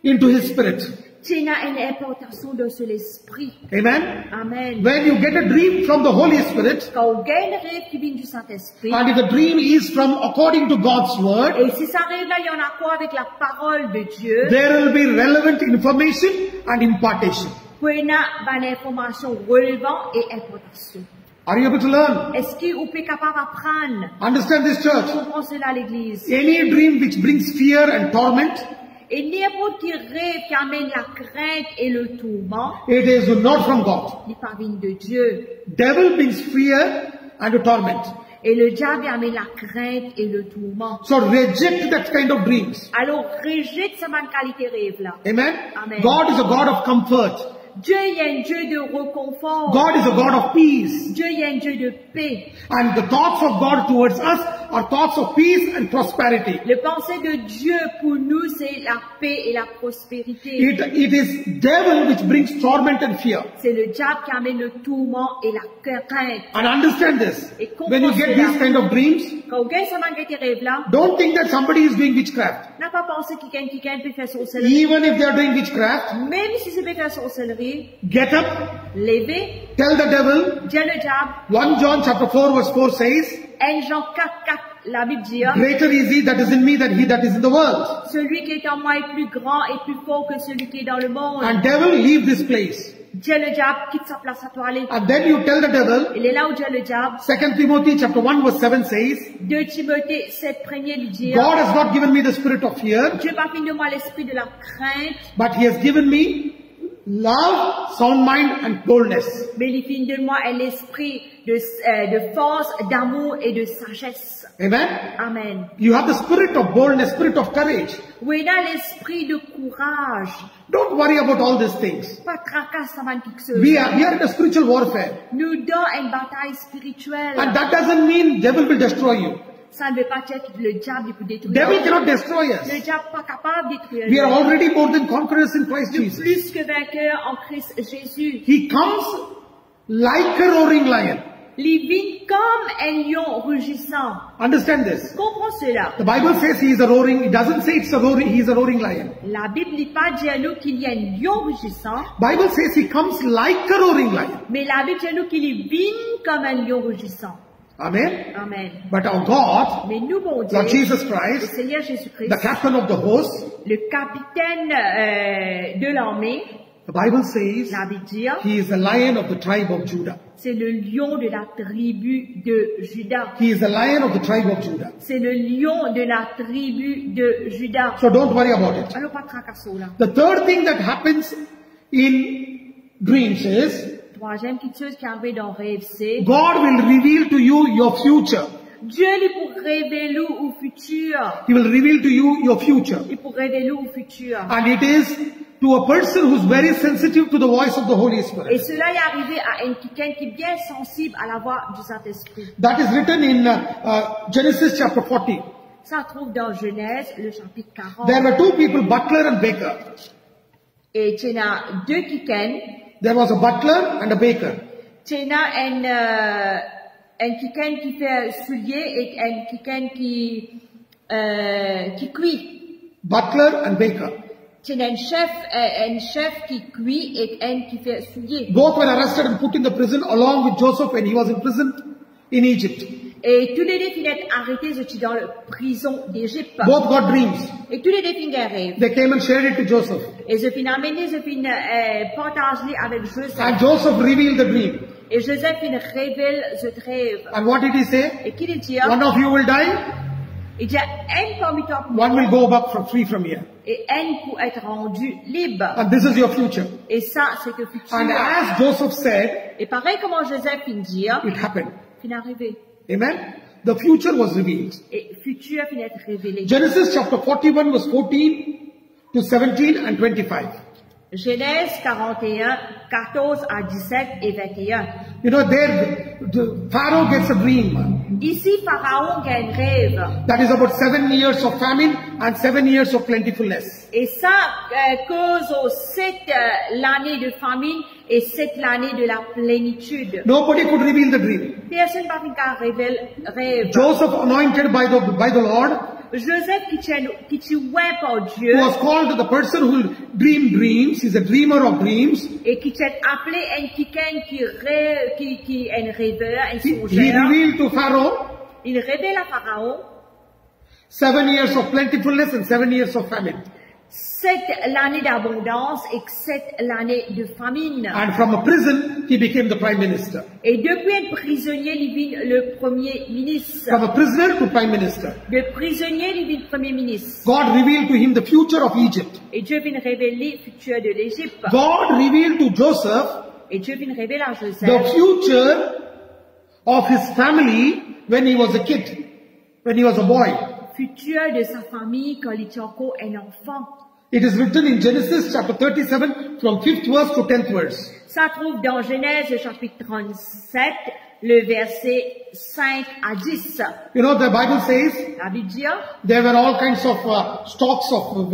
into his spirit. tu as une importation de l'esprit. Amen. Amen. When you get a dream from the Holy Spirit, Quand on gagne un rêve qui vient du Saint-Esprit, and if the dream is from according to God's word, et si ça rêve là, il y en a quoi avec la parole de Dieu, there will be relevant information and impartation. pour y avoir une information relevante et importation. Are you able to learn? Est-ce qu'on peut capable d'apprendre? Understand this, church. Comment cela à l'église? Any dream which brings fear and torment, Et n'importe qui rêve qui amène la crainte et le tourment, it is not from God. il parvient de Dieu. Devil brings fear and torment. Et le diable amène la crainte et le tourment. So reject that kind of dreams. Alors, rejette cette bonne qualité rêve là. Amen? Amen. God is a God of comfort. Dieu est un Dieu de réconfort. God is a God of peace. Dieu est un Dieu de paix. And the thoughts of God towards us are thoughts of peace and prosperity. Le pensée de Dieu pour nous, c'est la paix et la prospérité. It is devil which brings torment and fear. C'est le diable qui amène le tourment et la crainte. And understand this. Et When you get these kind of dreams, Quand vous gagnez ça malgré tes rêves là, don't think that somebody is doing witchcraft. n'a pas pensé qu'il gagne peut faire sorcellerie. Even if they are doing witchcraft, Même si c'est peut faire sorcellerie, get up, levez, tell the devil. dis le diable. 1 John chapter 4 verse 4 says, 1 Jean 4, la Bible dit, greater is he that is in me than he that is in the world. celui qui est en moi est plus grand et plus fort que celui qui est dans le monde. And devil, leave this place. Dis le diable, quitte sa place à toi aller. And then you tell the devil, Il est là où dit le diable. 2 Timothy chapter 1 verse 7 says, 2 Timothée 7, premier lui dit, God has not given me the spirit of fear, Dieu n'a pas fait de moi l'esprit de la crainte, but he has given me love, sound mind and boldness. mais il fait de moi un esprit de force, d'amour et de sagesse. Amen. Amen. You have the spirit of boldness, spirit of courage. Où il a l'esprit de courage. Don't worry about all these things. Pas tracasse avant quelque chose. We are in a spiritual warfare. Nous dans une bataille spirituelle. And that doesn't mean devil will destroy you. Ça ne veut pas dire que le diable peut détruire. Devil cannot destroy Le us. diable n'est pas capable de détruire. We are already more than conquerors in Christ Jesus. Plus que vainqueur en Christ Jésus. He comes like a roaring lion. Il vit comme un lion rugissant. Understand this. Comprends cela. The Bible says he is a roaring, it doesn't say it's a roaring, he is a roaring lion. La Bible n'est pas dit à nous qu'il y a un lion rugissant, Bible says he comes like a roaring lion. mais la Bible dit à nous qu'il vit comme un lion rugissant. Amen. Amen. But our God, Mais nous, bon Dieu, Lord Jesus le Christ, Seigneur Jésus-Christ, the captain of the host, le capitaine de l'armée, the Bible says la Bible dit, he is the lion of the tribe of Judah. c'est le lion de la tribu de Juda. He is the lion of the tribe of Judah. C'est le lion de la tribu de Juda. So don't worry about it. Alors pas tracasso là. The third thing that happens in dreams is Troisième petite chose qui arrive dans le rêve, c'est God will reveal to you your future. Dieu lui pour révéler au futur. He will reveal to you your future. Il pour révéler au futur. And it is to a person who's very sensitive to the voice of the Holy Et Spirit. cela est arrivé à quelqu'un qui est bien sensible à la voix du Saint-Esprit. That is written in Genesis chapter 40. Ça se trouve dans Genèse, le chapitre 40. There were two people, butler and baker. Et tu as deux Kiken. There was a butler and a baker. Tu as un Kiken qui fait soulier et un Kiken qui cuit. Butler and baker. Tu as un chef qui cuit et un qui fait soulier. Both were arrested and put in the prison along with Joseph when he was in prison in Egypt. Et tous les deux finissent arrêtés dans la prison d'Égypte. Both got dreams. Et tous les deux finissent un rêve. They came and shared it to Joseph. Et je finis amené, je finis partager avec Joseph. And Joseph revealed the dream. Et Joseph il révèle ce rêve. And what did he say? Et qu'il dit, One of you will die, il dit, un parmi toi one will go back free from here. et un pour être rendu libre. And this is your future. Et ça, c'est le futur. And as Joseph said, Et pareil comment Joseph il dit, it happened. il est arrivé. Amen. The future was revealed. Et futur finit être révélé. Genesis chapter 41 verse 14 to 17 and 25. Genèse 41, 14 à 17 et 21. You know, there the Pharaoh gets a dream. Ici, Pharaon a un rêve. That is about 7 years of famine and 7 years of plentifulness. Et ça cause aux 7 l'année de famine et 7 l'année de la plénitude. Nobody could reveal the dream. Personne n'a pu révéler rêve. Joseph, anointed by the Lord, Joseph qui est oint par Dieu who was called the person who will dream dreams, he's a dreamer of dreams. et qui est appelé un quelqu'un qui est un rêveur, un He songeur. revealed to Pharaoh Il révèle à Pharaon 7 years of plentifulness and 7 years of famine. 7 l'année d'abondance et 7 l'année de famine. And from a prison, he became the prime minister. Et depuis un prisonnier, il devient le premier ministre. From a prisoner to prime minister. De prisonnier, il devient premier ministre. God revealed to him the future of Egypt. Et Dieu vient révéler le futur de l'Égypte. God revealed to Joseph Et Dieu vient révéler à Joseph the future of his family when he was a kid, when he was a boy. le futur de sa famille quand il était encore un enfant. It is written in Genesis chapter 37 from 5th verse to 10th verse. Ça trouve dans Genèse chapitre 37 le verset 5 à 10. You know, the Bible says La Bible dit, there were all kinds of stalks of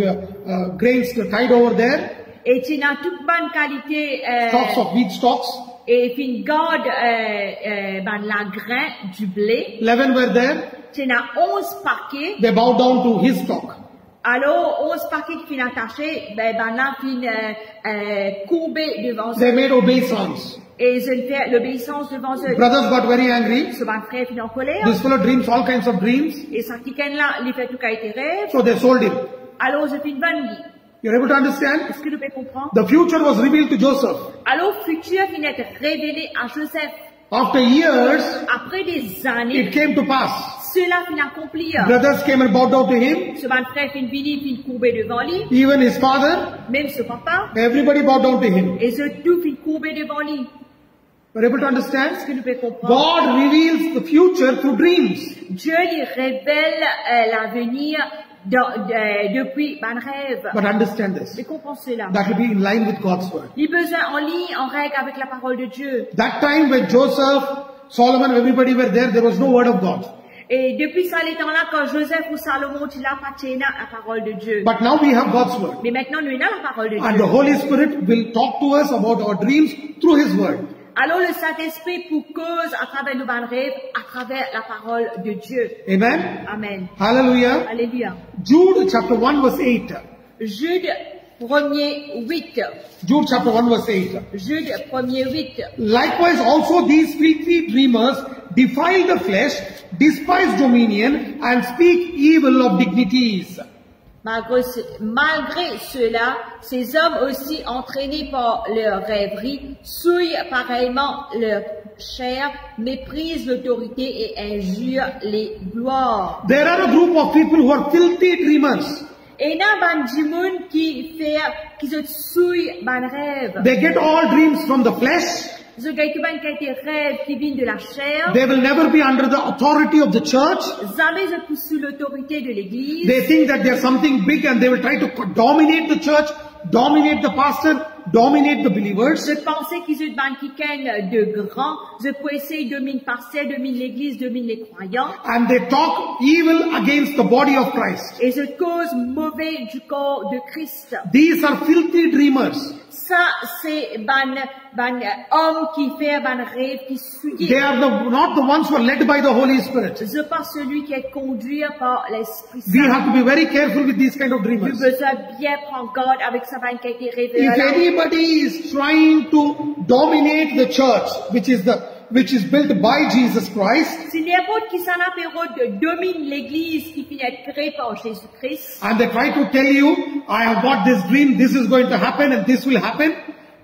grains tied over there, et tu as toute bonne qualité, stalks of wheat stalks. et puis une garde, la grain du blé. 11 were there. Tu as 11 paquets. They bowed down to his stalk. Alors, 11 paquets qui finissent attachés, là, finissent courbés devant They eux. made obeisance. Et ils ont fait l'obéissance devant eux. Brothers got very angry. Ce frère finit en colère. This fellow dreams all kinds of dreams. Et ça qui là, il fait tout qui a été rêve. So they sold him. Alors, je finis vendre. You're able to understand? Est-ce que nous pouvons comprendre? The future was revealed to Joseph. Alors, futur finit être révélé à Joseph. After years, Après des années, it came to pass. cela finit accomplir. Brothers came and bowed down to him. Ce frère finit venu, finit courbé devant lui. Even his father, Même ce papa. everybody bowed down to him. Et ce tout finit courbé devant lui. You're able to understand? Est-ce que nous pouvons comprendre? God reveals the future through dreams. Dieu lui révèle l'avenir depuis un rêve. But understand this. Mais comprends cela. That will be in line with God's word. Il a besoin en ligne, en règle avec la parole de Dieu. That time when Joseph, Solomon, everybody were there was no word of God. Et depuis ça, les temps-là, quand Joseph ou Salomon, il a pas la parole de Dieu. But now we have God's word. Mais maintenant, nous avons la parole de And Dieu. the Holy Spirit will talk to us about our dreams through His word. Alors le Saint-Esprit pour cause à travers nos rêves, à travers la parole de Dieu. Amen. Amen. Hallelujah. Alléluia. Jude chapter 1 verse 8. Jude 1er 8. Jude chapter 1 verse 8. Jude 1er 8. Likewise also these filthy dreamers defile the flesh, despise dominion, and speak evil of dignities. Malgré cela, ces hommes aussi entraînés par leur rêverie, souillent pareillement leur chair, méprisent l'autorité et injurent les gloires. There are a group of people who are filthy dreamers. Et il y a ban dimoun qui se souillent ban rêve. They get all dreams from the flesh. Ils ont des rêves qui viennent de la chair. They will never be under the authority of the church. Jamais ils sont sous l'autorité de l'église. They think that they are something big and they will try to dominate the church, dominate the pastor, dominate the believers. Je pensais qu'ils étaient ban quelqu'un de grand. Je peux essayer de dominer pasteur, domine l'église, domine les croyants. And they talk evil against the body of Christ. Et je cause mauvais du corps de Christ. These are filthy dreamers. Ça, c'est homme qui fait ban rêve, qui suit. They are not the ones who are led by the Holy Spirit. Je pense celui qui est conduit par l'Esprit We Saint. have to be very careful with these kind of Nous dreamers. besoin bien prendre garde avec sa ban qui a été révélé. If anybody is trying to dominate the church, which is built by Jesus Christ, Si n'importe qui s'en apérode domine l'église qui finit être créée par Jésus-Christ, and they try to tell you, I have got this dream, this is going to happen and this will happen,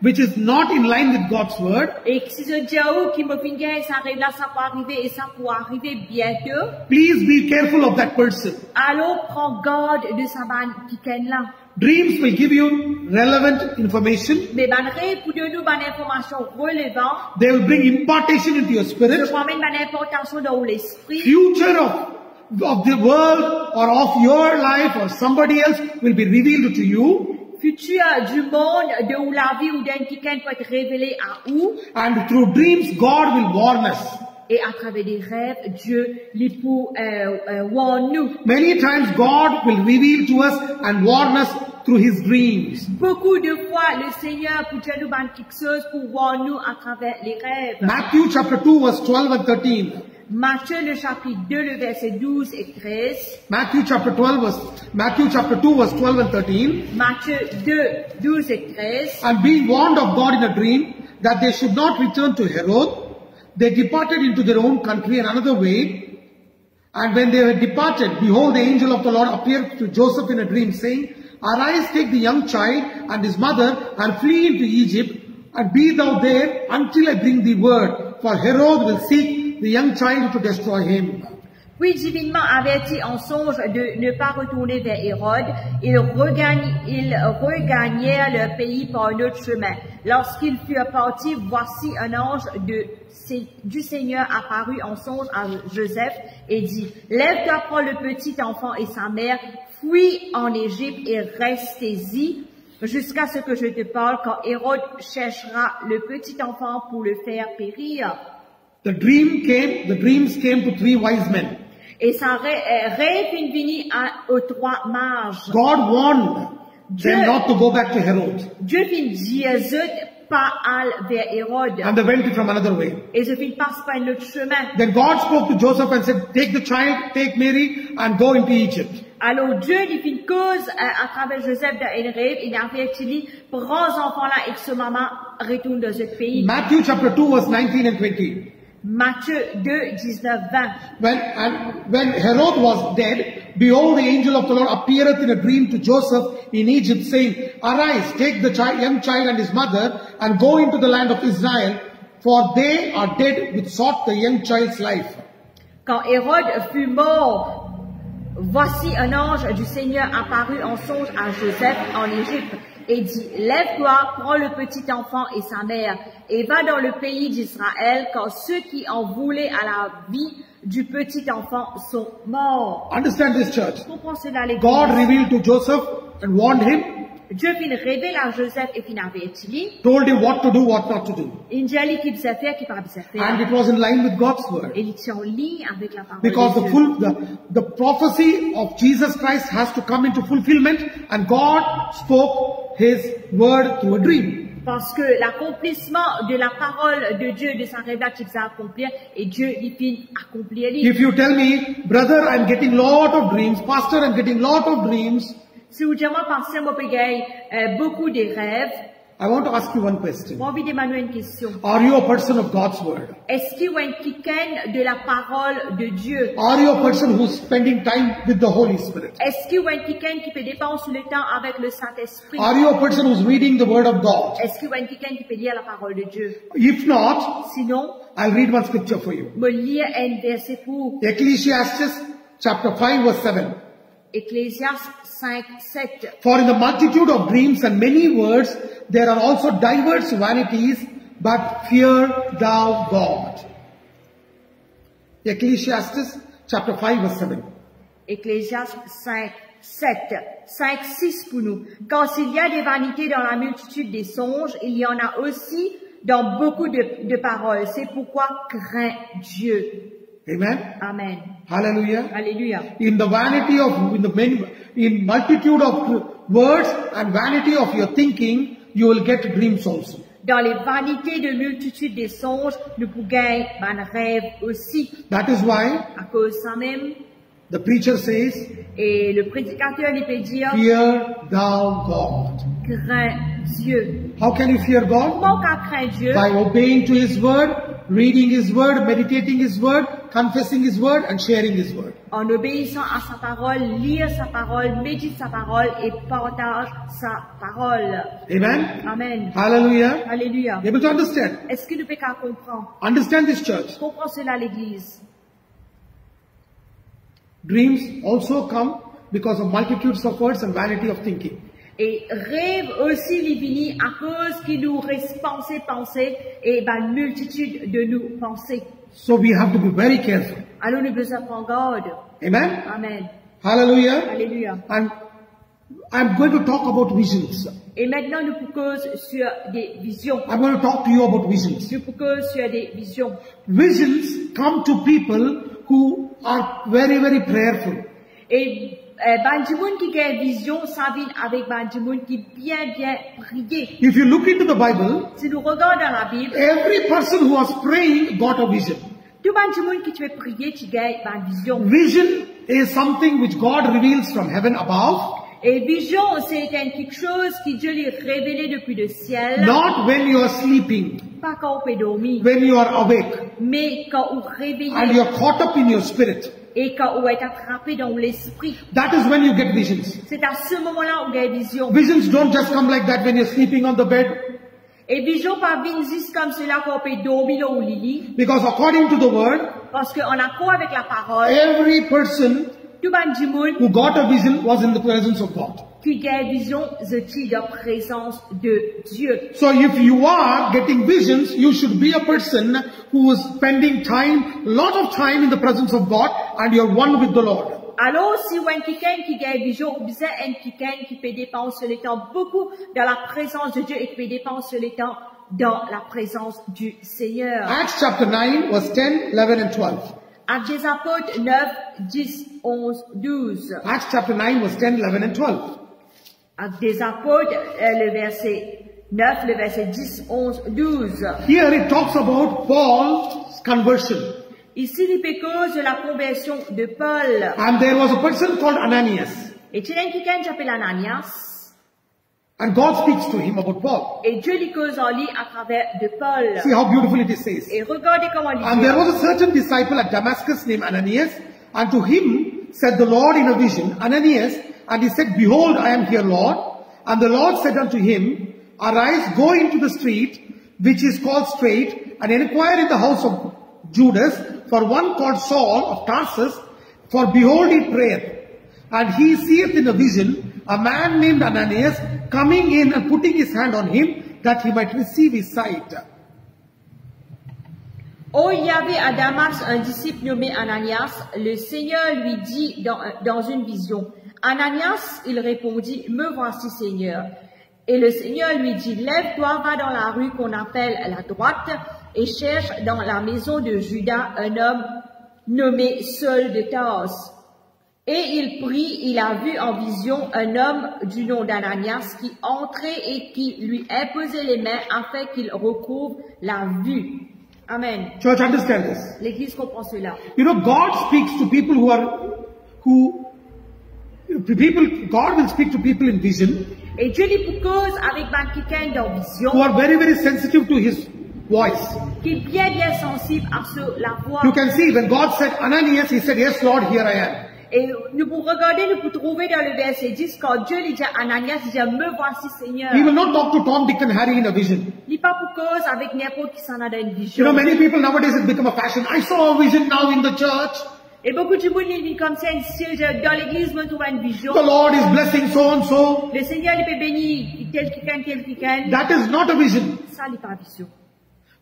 which is not in line with God's word, et si je dis à vous qui me finit ça arrive là, ça peut arriver et ça pourra arriver bientôt, please be careful of that person. alors prends garde de sa ban qui ken là. Dreams will give you relevant information. Mais ban rêve pour de nous ban information relevante, They will bring impartation into your je spirit. promène ban importance dans l'esprit. Future of the world or of your life or somebody else will be revealed to you. Futur du monde, de où la vie ou d'un qui peut être révélé à où. And through dreams, God will warn us. Et à travers des rêves, Dieu les pour warn nous. Many times God will reveal to us and warn us through His dreams. Beaucoup de fois, le Seigneur pour dire nous quelque chose pour warn nous à travers les rêves. Matthew chapter 2 verse 12 and 13. Matthieu le chapitre 2, le verset 12 et 13. Matthew chapter 2 verse 12 and 13. Matthieu 2, 12 et 13. And being warned of God in a dream that they should not return to Herod, they departed into their own country and another way. And when they had departed, behold, the angel of the Lord appeared to Joseph in a dream, saying, Arise, take the young child and his mother, and flee into Egypt, and be thou there until I bring thee word, for Herod will seek the young child to destroy him. Puis divinement avertis en songe de ne pas retourner vers Hérode, ils regagnèrent leur pays par un autre chemin. Lorsqu'ils furent partis, voici un ange du Seigneur apparut en songe à Joseph et dit, lève-toi, prends le petit enfant et sa mère, fuis en Égypte et restez-y jusqu'à ce que je te parle, quand Hérode cherchera le petit enfant pour le faire périr. The dreams came to 3 wise men. Et ça rêve une vini aux 3 mages. God warned them not to go back to Herod. Dieu vient dire pas aller vers Hérode. And they went from another way. Et je ne passe pas un autre chemin. Then God spoke to Joseph and said, take the child, take Mary and go into Egypt. Alors Dieu dit une cause à travers Joseph dans un rêve, il a dit, prends ces enfants-là et que ce maman retourne dans ce pays. Matthew chapter 2 verse 19 and 20. Matthieu 2, 19, 20. When Herod was dead, behold, the angel of the Lord appeareth in a dream to Joseph in Egypt, saying, arise, take the young child and his mother, and go into the land of Israel, for they are dead which sought the young child's life. Quand Hérode fut mort, voici un ange du Seigneur apparut en songe à Joseph en Égypte, et dit, lève-toi, prends le petit enfant et sa mère, et va dans le pays d'Israël, car ceux qui en voulaient à la vie du petit enfant sont morts. Understand this, church. Comprends cela, l'église. God revealed to Joseph and warned him, Dieu vient révéler à Joseph et vient avertir. told him what to do, what not to do. Il dit à lui qu'il devait faire, qu'il ne devait pas And faire. it was in line with God's word. Et il tient en ligne avec la parole Because de Dieu. the prophecy of Jesus Christ has to come into fulfillment, and God spoke his word through a dream. Parce que l'accomplissement de la parole de Dieu, de sa révélation, qu'il va accomplir, et Dieu, il vient accomplir. If you tell me, brother, I'm getting lot of dreams, pastor, I'm getting lot of dreams, Si vous dites, moi, pensez, moi, beaucoup de rêves, I want to ask you one question. moi, envie de demander une question. Are you a person of God's word? Est-ce qu'il y a un quelqu'un de la parole de Dieu? Are you a person who's spending time with the Holy Spirit? Est-ce qu'il y a un quelqu'un qui peut dépenser le temps avec le Saint-Esprit? Are you a person who's reading the word of God? Est-ce qu'il y a un quelqu'un qui peut lire la parole de Dieu? If not, Sinon, I'll read one scripture for you. me lire un verset pour Ecclesiastes chapter 5 verse 7. Ecclésiaste 5, 7. For in the multitude of dreams and many words, there are also diverse vanities, but fear thou God. Ecclesiastes chapter 5 verse 7. Ecclésiaste 5, 7. 5, 6 pour nous. Car s'il y a des vanités dans la multitude des songes, il y en a aussi dans beaucoup de paroles. C'est pourquoi crains Dieu. Amen. Amen. Hallelujah. Alléluia. In the vanity of, in multitude of words and vanity of your thinking, you will get dreams also. Dans les vanités de multitude des songes, nous pouvons gagner un rêve aussi. That is why À cause de ça même, the preacher says, et le prédicateur il peut dire, fear thou God. crains Dieu. How can you fear God? Comment on craint Dieu? By obeying to His word, reading His word, meditating His word, confessing His word, and sharing His word. En obéissant à sa parole, lire sa parole, médite sa parole et partage sa parole. Amen. Amen. Hallelujah. Alléluia. Able to understand? Est-ce que nous pouvons comprendre? Understand this, church. Comprends cela l'église. Dreams also come because of multitudes of words and vanity of thinking. Et rêve aussi les bénis à cause qu'il nous reste penser et une multitude de nous penser. So we have to be very careful. Alors nous devons prendre garde. Amen. Amen. Hallelujah. Alléluia. And I'm going to talk about visions. Et maintenant nous pouvons sur des visions. I'm going to talk to you about visions. Nous pouvons sur des visions. Visions come to people who are very, very prayerful. Et Bandimoun qui a une vision, ça vient avec Bandimoun qui bien prié. If you look into the Bible, Si nous regardons dans la Bible, every person who was praying got a vision. tout Bandimoun qui tu veux prier, tu gagnes une vision. Vision is something which God reveals from heaven above, Et vision, c'est quelque chose qui Dieu lui révélé depuis le ciel. not when you are sleeping, Pas quand on peut dormir, when you are awake, mais quand on réveille and you are caught up in your spirit. et quand on est attrapé dans l'esprit. That is when you get visions. C'est à ce moment-là où on a une vision. Visions don't just come like that when you're sleeping on the bed, Et vision pas vient juste comme cela quand on peut dormir au lit. because according to the word, Parce qu'en accord avec la parole, every person tout Bandimoun who got a vision was in the presence of God. qui gagne vision, c'est la présence de Dieu. So if you are getting visions, you should be a person who is spending time, lot of time in the presence of God, and you're one with the Lord. Alors, si vous êtes quelqu'un qui gagne vision, vous êtes quelqu'un qui peut dépenser le temps beaucoup dans la présence de Dieu et qui peut dépenser le temps dans la présence du Seigneur. Acts chapter 9 verse 10, 11 and 12. Actes des Apôtres 9, 10, 11, 12. Acts chapter 9 verse 10, 11 and 12. Actes des Apôtres, le verset 9, le verset 10, 11, 12. Here it talks about Paul's conversion. Ici, il est cause de la conversion de Paul. And there was a person called Ananias. Et il y a quelqu'un qui s'appelle Ananias. And God speaks to him about Paul. Et Dieu lui cause en lui à travers de Paul. See how beautiful it says. Et regardez comment il And dit. there was a certain disciple at Damascus named Ananias. And to him said the Lord in a vision, Ananias. And he said, Behold, I am here, Lord. And the Lord said unto him, Arise, go into the street, which is called Straight, and inquire in the house of Judas for one called Saul of Tarsus. For behold, he prayeth. And he seeth in a vision a man named Ananias coming in and putting his hand on him that he might receive his sight. Oh, il y avait à Damas un disciple nommé Ananias. Le Seigneur lui dit dans une vision. Ananias, il répondit, me voici Seigneur. Et le Seigneur lui dit, lève-toi, va dans la rue qu'on appelle la droite et cherche dans la maison de Judas un homme nommé Saul de Tarse. Et il prit, il a vu en vision un homme du nom d'Ananias qui entrait et qui lui imposait les mains afin qu'il recouvre la vue. Amen. Church, understand this. L'Église comprend cela. You know, God speaks to people God will speak to people in vision Et Dieu lui cause avec quelqu'un dans vision who are very, very sensitive to His voice. qui est bien sensible à la voix. You can see when God said Ananias, He said, Yes, Lord, here I am. Et nous pouvons regarder, nous pouvons trouver dans le verset 10, quand Dieu lui dit à Ananias, il dit, me voici Seigneur. He will not talk to Tom, Dick and Harry in a vision. Il n'est pas pour cause avec n'importe qui s'en a dans une You vision. know, many people nowadays it become a fashion. I saw a vision now in the church. Et beaucoup de monde, ils viennent comme ça, ils disent, dans l'église, on trouve une vision. The Lord is blessing so and so. Le Seigneur, il peut bénir tel quelqu'un. That is not a vision. Ça, il n'est pas une vision.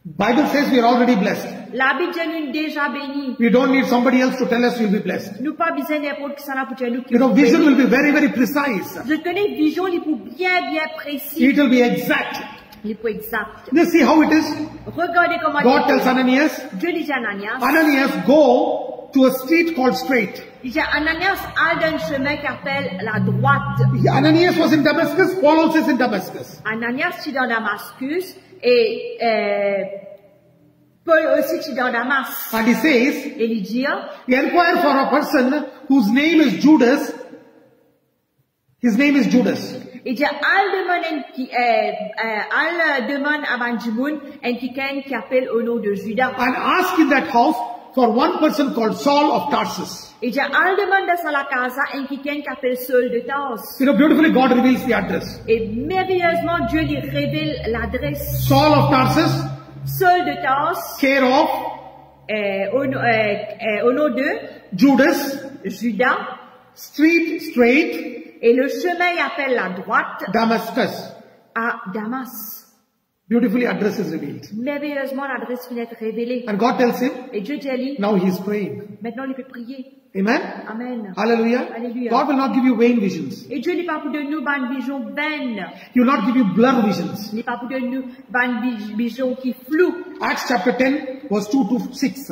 Bible says we are already blessed. La Bible dit, nous déjà bénis. We don't need somebody else to tell us we'll be blessed. Nous pas besoin n'importe qui s'en a pour dire nous. You know, vision will be very, very precise. Je connais vision, il est pour bien précis. It will be exact. Il est pour exact. You see how it is? Regardez comment God tells Ananias, Dieu dit à Ananias. Ananias, go to a street called Straight. Il dit à Ananias, aille dans un chemin qu'appelle la droite. Ananias was in Damascus. Paul also is in Damascus. Ananias est dans Damascus et Paul aussi est dans Damas. And he says, Et il dit, inquire for a person whose name is Judas. His name is Judas. il dit, al demande à Benjamin un quelqu'un qui appelle au nom de Judas. And ask in that house for one person called Saul of Tarsus. Il dit, al demande dans la casa un quelqu'un qui appelle Saul de Tarse. You know, beautifully God reveals the address. Et merveilleusement, Dieu lui révèle l'adresse. Saul of Tarsus, Saul de Tarse, care of au nom de Judas, Judas, street straight, et le chemin il appelle la droite Damascus. à Damas. Beautifully address is revealed. Merveilleusement, l'adresse vient d'être révélée. And God tells him, Et Dieu dit à lui, now he is praying. maintenant il peut prier. Amen? Amen. Hallelujah. Hallelujah. God will not give you vain visions. Et Dieu n'est pas pour de nous une vision vaine. He will not give you blur visions. Il n'est pas pour de nous une vision qui floue. Acts chapter 10 verse 2 to 6.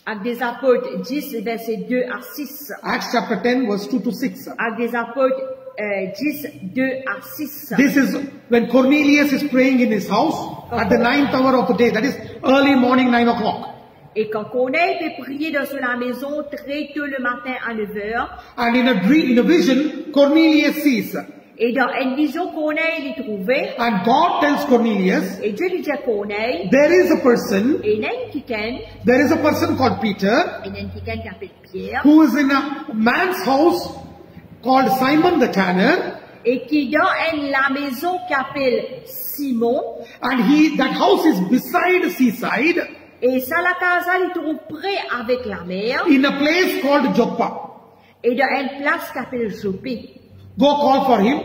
Actes des Apôtres 10, versets 2 à 6. Acts chapter 10 verse 2 to 6. Actes des Apôtres 10, 2 à 6. This is when Cornelius is praying in his house at the 9th hour of the day. That is early morning 9 o'clock. Et quand Corneille fait prier dans la maison très tôt le matin à 9 heures. And in a vision, Cornelius sees. Et dans une vision, Corneille l'y trouvait. And God tells Cornelius, Et Dieu lui dit à Corneille, there is a person called Peter, qui s'appelle Pierre, who is in a man's house called Simon the Tanner. et qui dans la maison qui s'appelle Simon. And that house is beside seaside. Et ça, la casa, il trouve près avec la mer. In a place called Joppa. Et dans une place qui s'appelle Jopé. Go call for him.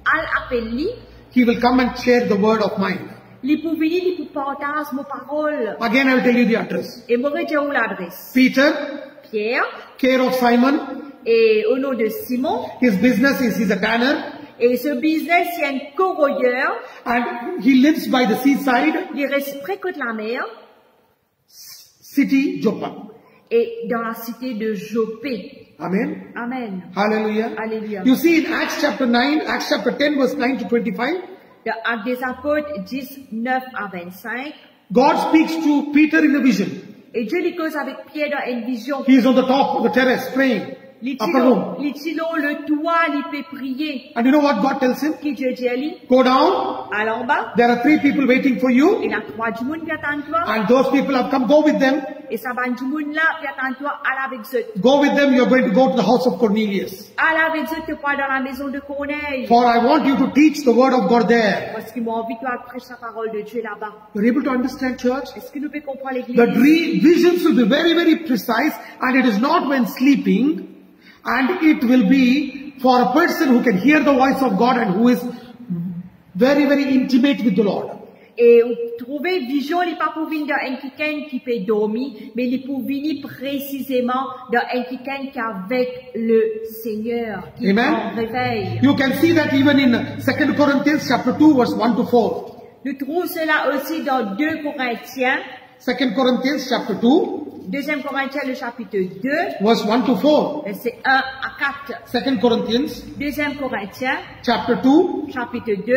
Al appelle-lui. He will come and share the word of mine. Il peut venir, il peut partager mon parole. Again, I will tell you the address. Et moi, je dis où l'adresse. Peter, Pierre, care of Simon. et au nom de Simon. His business is he's a tanner. Et ce business, il y a un corroyeur. and he lives by the seaside, Il reste près de la mer. city Joppa. Et dans la cité de Jopé. Amen. Amen. Hallelujah. Alléluia. You see in Acts chapter 9, Acts chapter 10 verse 9 to 25, Dans Actes des Apôtres 10, 9 à 25. God speaks to Peter in a vision. Et Dieu lui cause avec Pierre dans une vision. He is on the top of the terrace praying, upper room. L'itilo, le toit, il peut prier. And you know what God tells him? Qui Dieu dit à lui? Go down. Allez en bas. There are 3 people waiting for you. Il y a 3 du monde qui attendent toi. And those people have come. Go with them. Et ça va du monde là qui attend toi. Allez avec eux. Go with them. You're going to go to the house of Cornelius. Allez avec eux, tu vas dans la maison de Corneille. For I want you to teach the word of God there. Parce qu'ils m'ont envie de prêcher la parole de Dieu là-bas. You're able to understand, church? Est-ce que nous pouvons comprendre l'église? The visions will be very, very precise, and it is not when sleeping, and it will be for a person who can hear the voice of God and who is very, very intimate with the Lord. Et trouver vision, il n'est pas pour venir dans un quelqu'un qui peut dormir, mais il est pour venir précisément dans un quelqu'un qui est avec le Seigneur, qui Amen. en réveille. You can see that even in 2 Corinthians chapter 2 verse 1 to 4. Nous trouvons cela aussi dans 2 Corinthiens, 2 Corinthians chapter 2 2 Corinthiens le chapitre 2, verse 1 to 4. verset 1 à 4. 2 Corinthians 2 Corinthiens, chapter 2 chapitre 2,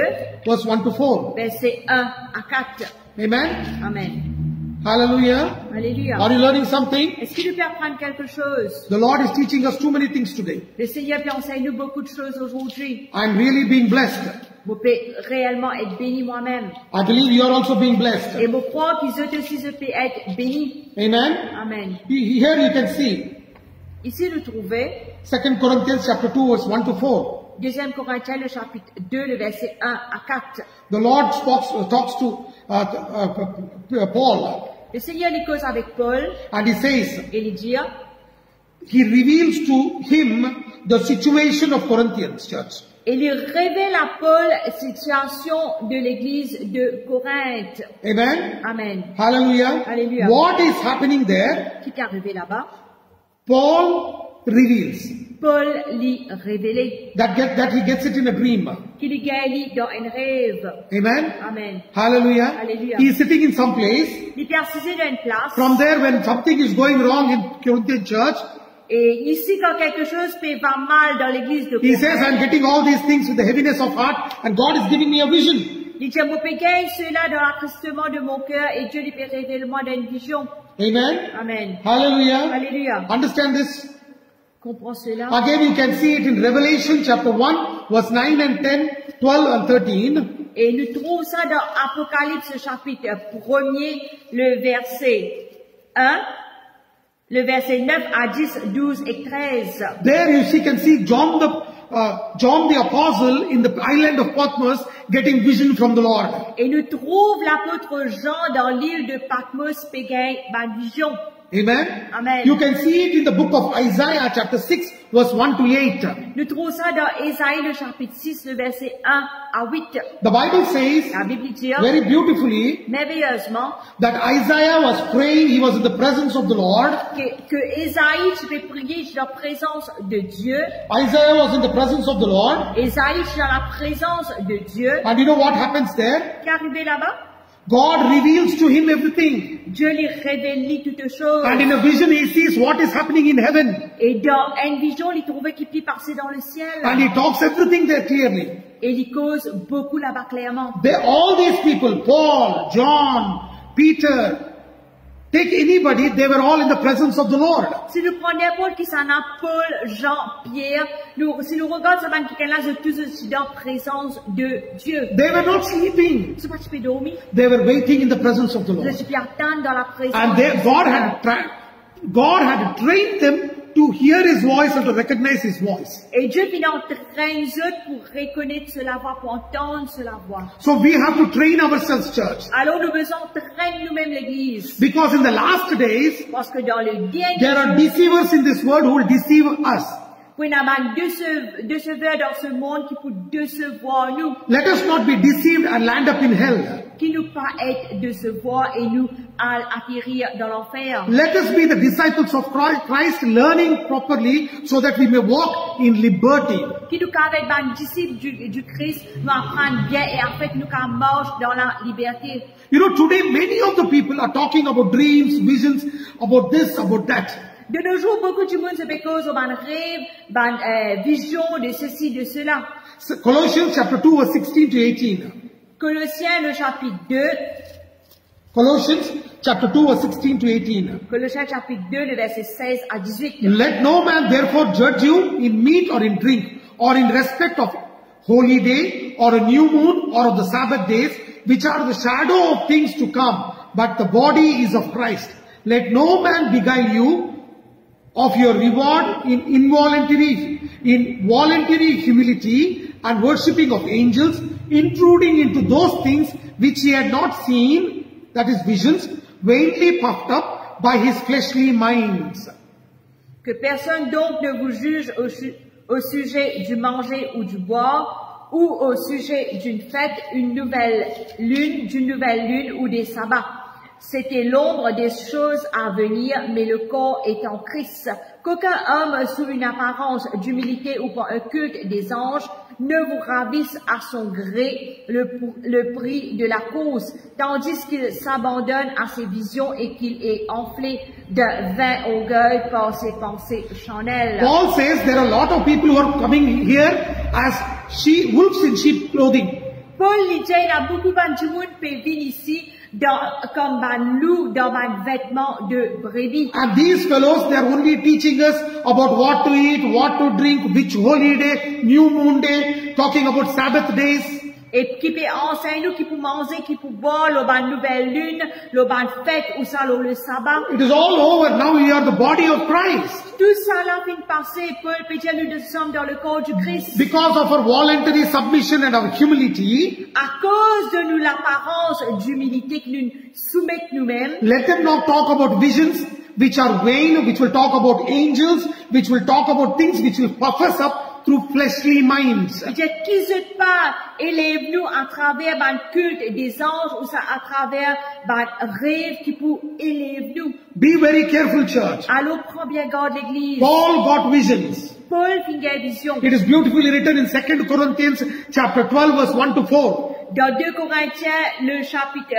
verse 1 to 4. verset 1 à 4. Amen. Amen. Hallelujah. Alléluia. Are you learning something? Est-ce qu'il nous peut apprendre quelque chose? The Lord is teaching us too many things today. Le Seigneur peut enseigner nous beaucoup de choses aujourd'hui. I'm really being blessed. Vous pouvez réellement être béni moi-même. I believe you are also being blessed. Et je crois qu'ils eux aussi je peux être bénis. Amen. Amen. Here you can see Ici, nous trouvons 2 Corinthians chapter 2 verse 1 to 4. 2 Corinthiens, le chapitre 2, le verset 1 à 4. The Lord talks to Paul, Le Seigneur lui cause avec Paul and he says, et lui dit, he reveals to him the situation of Corinthians church. et lui révèle à Paul la situation de l'église de Corinthe. Amen. Amen. Hallelujah. Hallelujah. What is happening there? Qui est arrivé là-bas? Paul reveals Paul lui révélé, that he gets it in a dream. qui lui gagne dans un rêve. Amen. Amen. Hallelujah. Hallelujah. He is sitting in some place. Il est assisé dans une place. From there, when something is going wrong in Corinthian church, Et ici, quand quelque chose va mal dans l'église de he says, Corinthe, I'm getting all these things with the heaviness of heart, and God is giving me a vision. il dit, je peux gagner cela dans l'attristement de mon cœur et Dieu lui peut révéler moi dans une vision. Amen. Amen. Hallelujah. Alléluia. Understand this? Comprends cela? Again, you can see it in Revelation chapter 1, verse 9 and 10, 12 and 13. Et nous trouvons ça dans Apocalypse chapitre 1er, le verset 1, le verset 9 à 10, 12 et 13. There you can see John the apostle in the island of Patmos getting vision from the Lord. Et nous trouvons l'apôtre Jean dans l'île de Patmos péguin ma vision. Amen. Amen. You can see it in the book of Isaiah chapter 6 verse 1 to 8. Nous trouvons ça dans Ésaïe le chapitre 6, le verset 1 à 8. The Bible says La Bible dit very beautifully merveilleusement that Isaiah was praying, he was in the presence of the Lord. que Ésaïe, tu peux prier dans la présence de Dieu. Isaiah was in the presence of the Lord. Ésaïe dans la présence de Dieu. And you know what happens there? Qui est arrivé là-bas? God reveals to him everything. Dieu lui révèle toutes choses. And in a vision he sees what is happening in heaven. Et dans une vision, il trouvait qu'il peut passer dans le ciel. And he talks everything there clearly. Et il cause beaucoup là-bas clairement. All these people, Paul, John, Peter, take anybody, they were all in the presence of the Lord. Si nous prenons n'importe qui s'en a, Paul, Jean, Pierre, si nous regardons ça, quelqu'un là, je tous aussi dans la présence de Dieu. They were not sleeping. C'est pas tu peux dormir. They were waiting in the presence of the Lord. Je peux attendre dans la présence And de Dieu. God had trained them to hear his voice and to recognize his voice. Et Dieu vient entraîner eux pour reconnaître la voix, pour entendre la voix. So we have to train ourselves, church. Alors nous devons entraîner nous-mêmes l'église. Because in the last days, Parce que dans le dernier there are deceivers in this world who will deceive us. il y a un déceveur dans ce monde qui peut décevoir nous. Let us not be deceived and land up in hell. Qui nous pas être décevoir et nous atterrir dans l'enfer. Let us be the disciples of Christ, learning properly so that we may walk in liberty. Qui nous avec ban disciples du Christ, nous apprendre bien et en fait nous marche dans la liberté. You know, today many of the people are talking about dreams, visions, about this, about that. De nos jours, beaucoup de monde se cause au ban rêve, ban vision de ceci, de cela. So Colossians chapter 2 verse 16 to 18. Colossiens le chapitre 2. Colossians chapter 2 verse 16 to 18. Colossiens chapitre 2, le verset 16 à 18. Let no man therefore judge you in meat or in drink, or in respect of holy day, or a new moon, or of the Sabbath days, which are the shadow of things to come, but the body is of Christ. Let no man beguile you of your reward in voluntary humility and worshipping of angels, intruding into those things which he had not seen, that is visions, vainly puffed up by his fleshly minds. Que personne donc ne vous juge au sujet du manger ou du boire, ou au sujet d'une fête, d'une nouvelle lune ou des sabbats. C'était l'ombre des choses à venir, mais le corps est en Christ. Qu'aucun homme, sous une apparence d'humilité ou pour un culte des anges, ne vous ravisse à son gré le prix de la cause, tandis qu'il s'abandonne à ses visions et qu'il est enflé de vain orgueil par ses pensées charnelles. Paul says there are a lot of people who are coming here as wolves in sheep clothing. Paul dit il y a beaucoup de monde qui viennent ici comme un loup dans un vêtement de brebis. And these fellows, they are only teaching us about what to eat, what to drink, which holy day, new moon day, talking about Sabbath days. Et qui peut enseigner nous, qui peut manger, qui peut boire, le ban nouvelle lune, le ban fête ou ça, le sabbat. It is all over. Now we are the body of Christ. Tout ça là vient passer. Paul peut dire nous sommes dans le corps du Christ. Because of our voluntary submission and our humility, à cause de nous l'apparence d'humilité que nous soumettons nous-mêmes. Let them not talk about visions which are vain, which will talk about angels, which will talk about things which will puff us up through fleshly minds. Qui se pas élève-nous à travers un culte des anges ou ça à travers un rêve qui peut élève nous. Be very careful, church. Alors prends bien garde l'église. Paul got visions. Paul fit une vision. It is beautifully written in 2 Corinthians chapter 12 verse 1 to 4. Dans 2 Corinthiens, le chapitre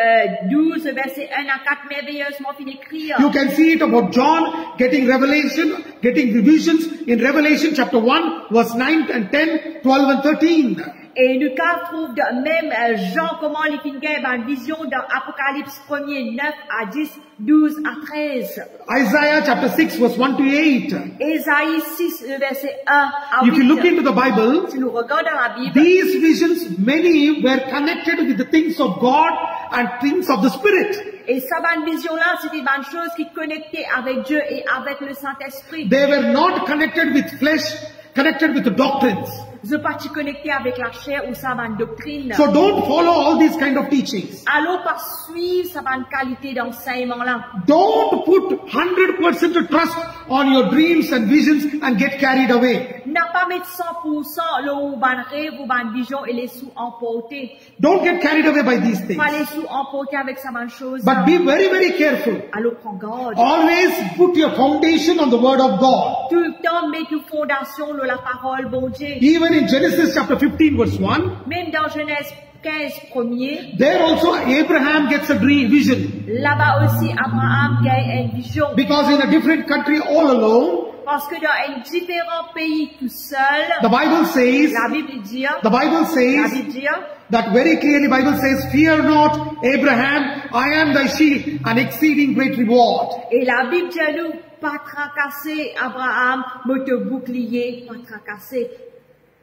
12, verset 1 à 4, merveilleusement fin écrit. You can see it about John getting revelation, getting visions in Revelation chapter 1 verse 9 and 10, 12 and 13. Et nous trouve même Jean comment il fit une vision dans Apocalypse 1er 9 à 10, 12 à 13. Isaiah chapter 6 verse 1 to 8. Ésaïe 6 verset 1 à 8. If you look into the Bible, si nous regardons la Bible, these visions, many were connected with the things of God and things of the Spirit. Et ça, bonne vision-là, c'était une chose qui connectait avec Dieu et avec le Saint-Esprit. They were not connected with flesh, connected with the doctrines. Je pas connecté avec la chair ou sa bonne doctrine. So don't follow all these kind of teachings. Alors pas suivre sa bonne qualité d'enseignement-là. Don't put 100% trust on your dreams and visions and get carried away. N'a pas mettre 100% le bon rêve ou bonne vision et les sous emporter. Don't get carried away by these things. Pas les sous emporter avec sa bonne chose. But be very, very careful. Alors prends garde. Always put your foundation on the word of God. Tout le temps mets ta fondation sur la parole bon Dieu. Even in Genesis chapter 15 verse 1. Même dans Genèse 15 premier. There also Abraham gets a dream vision. Là-bas aussi Abraham gagne une vision. Because in a different country all alone. Parce que dans un différent pays tout seul. The Bible says. La Bible dit. The Bible says. La Bible dit. That very clearly Bible says, fear not, Abraham, I am thy shield, an exceeding great reward. Et la Bible dit à nous, pas tracasser Abraham, mais te bouclier, pas tracasser.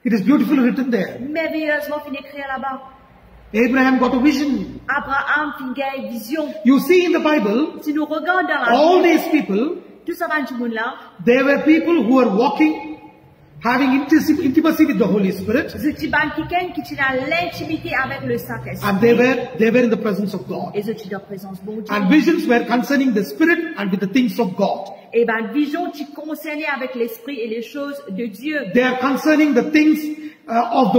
It is beautifully written there. Merveilleusement fin écrit là-bas. Abraham got a vision. Abraham fin gagne vision. You see in the Bible, si nous regardons dans la all these people, tout ça va monde là, they were people who were walking, having intimacy with the Holy Spirit. And they were in the presence of God. And visions were concerning the Spirit and with the things of God. Et vision qui concernait avec l'esprit et les choses de Dieu. They are concerning the things of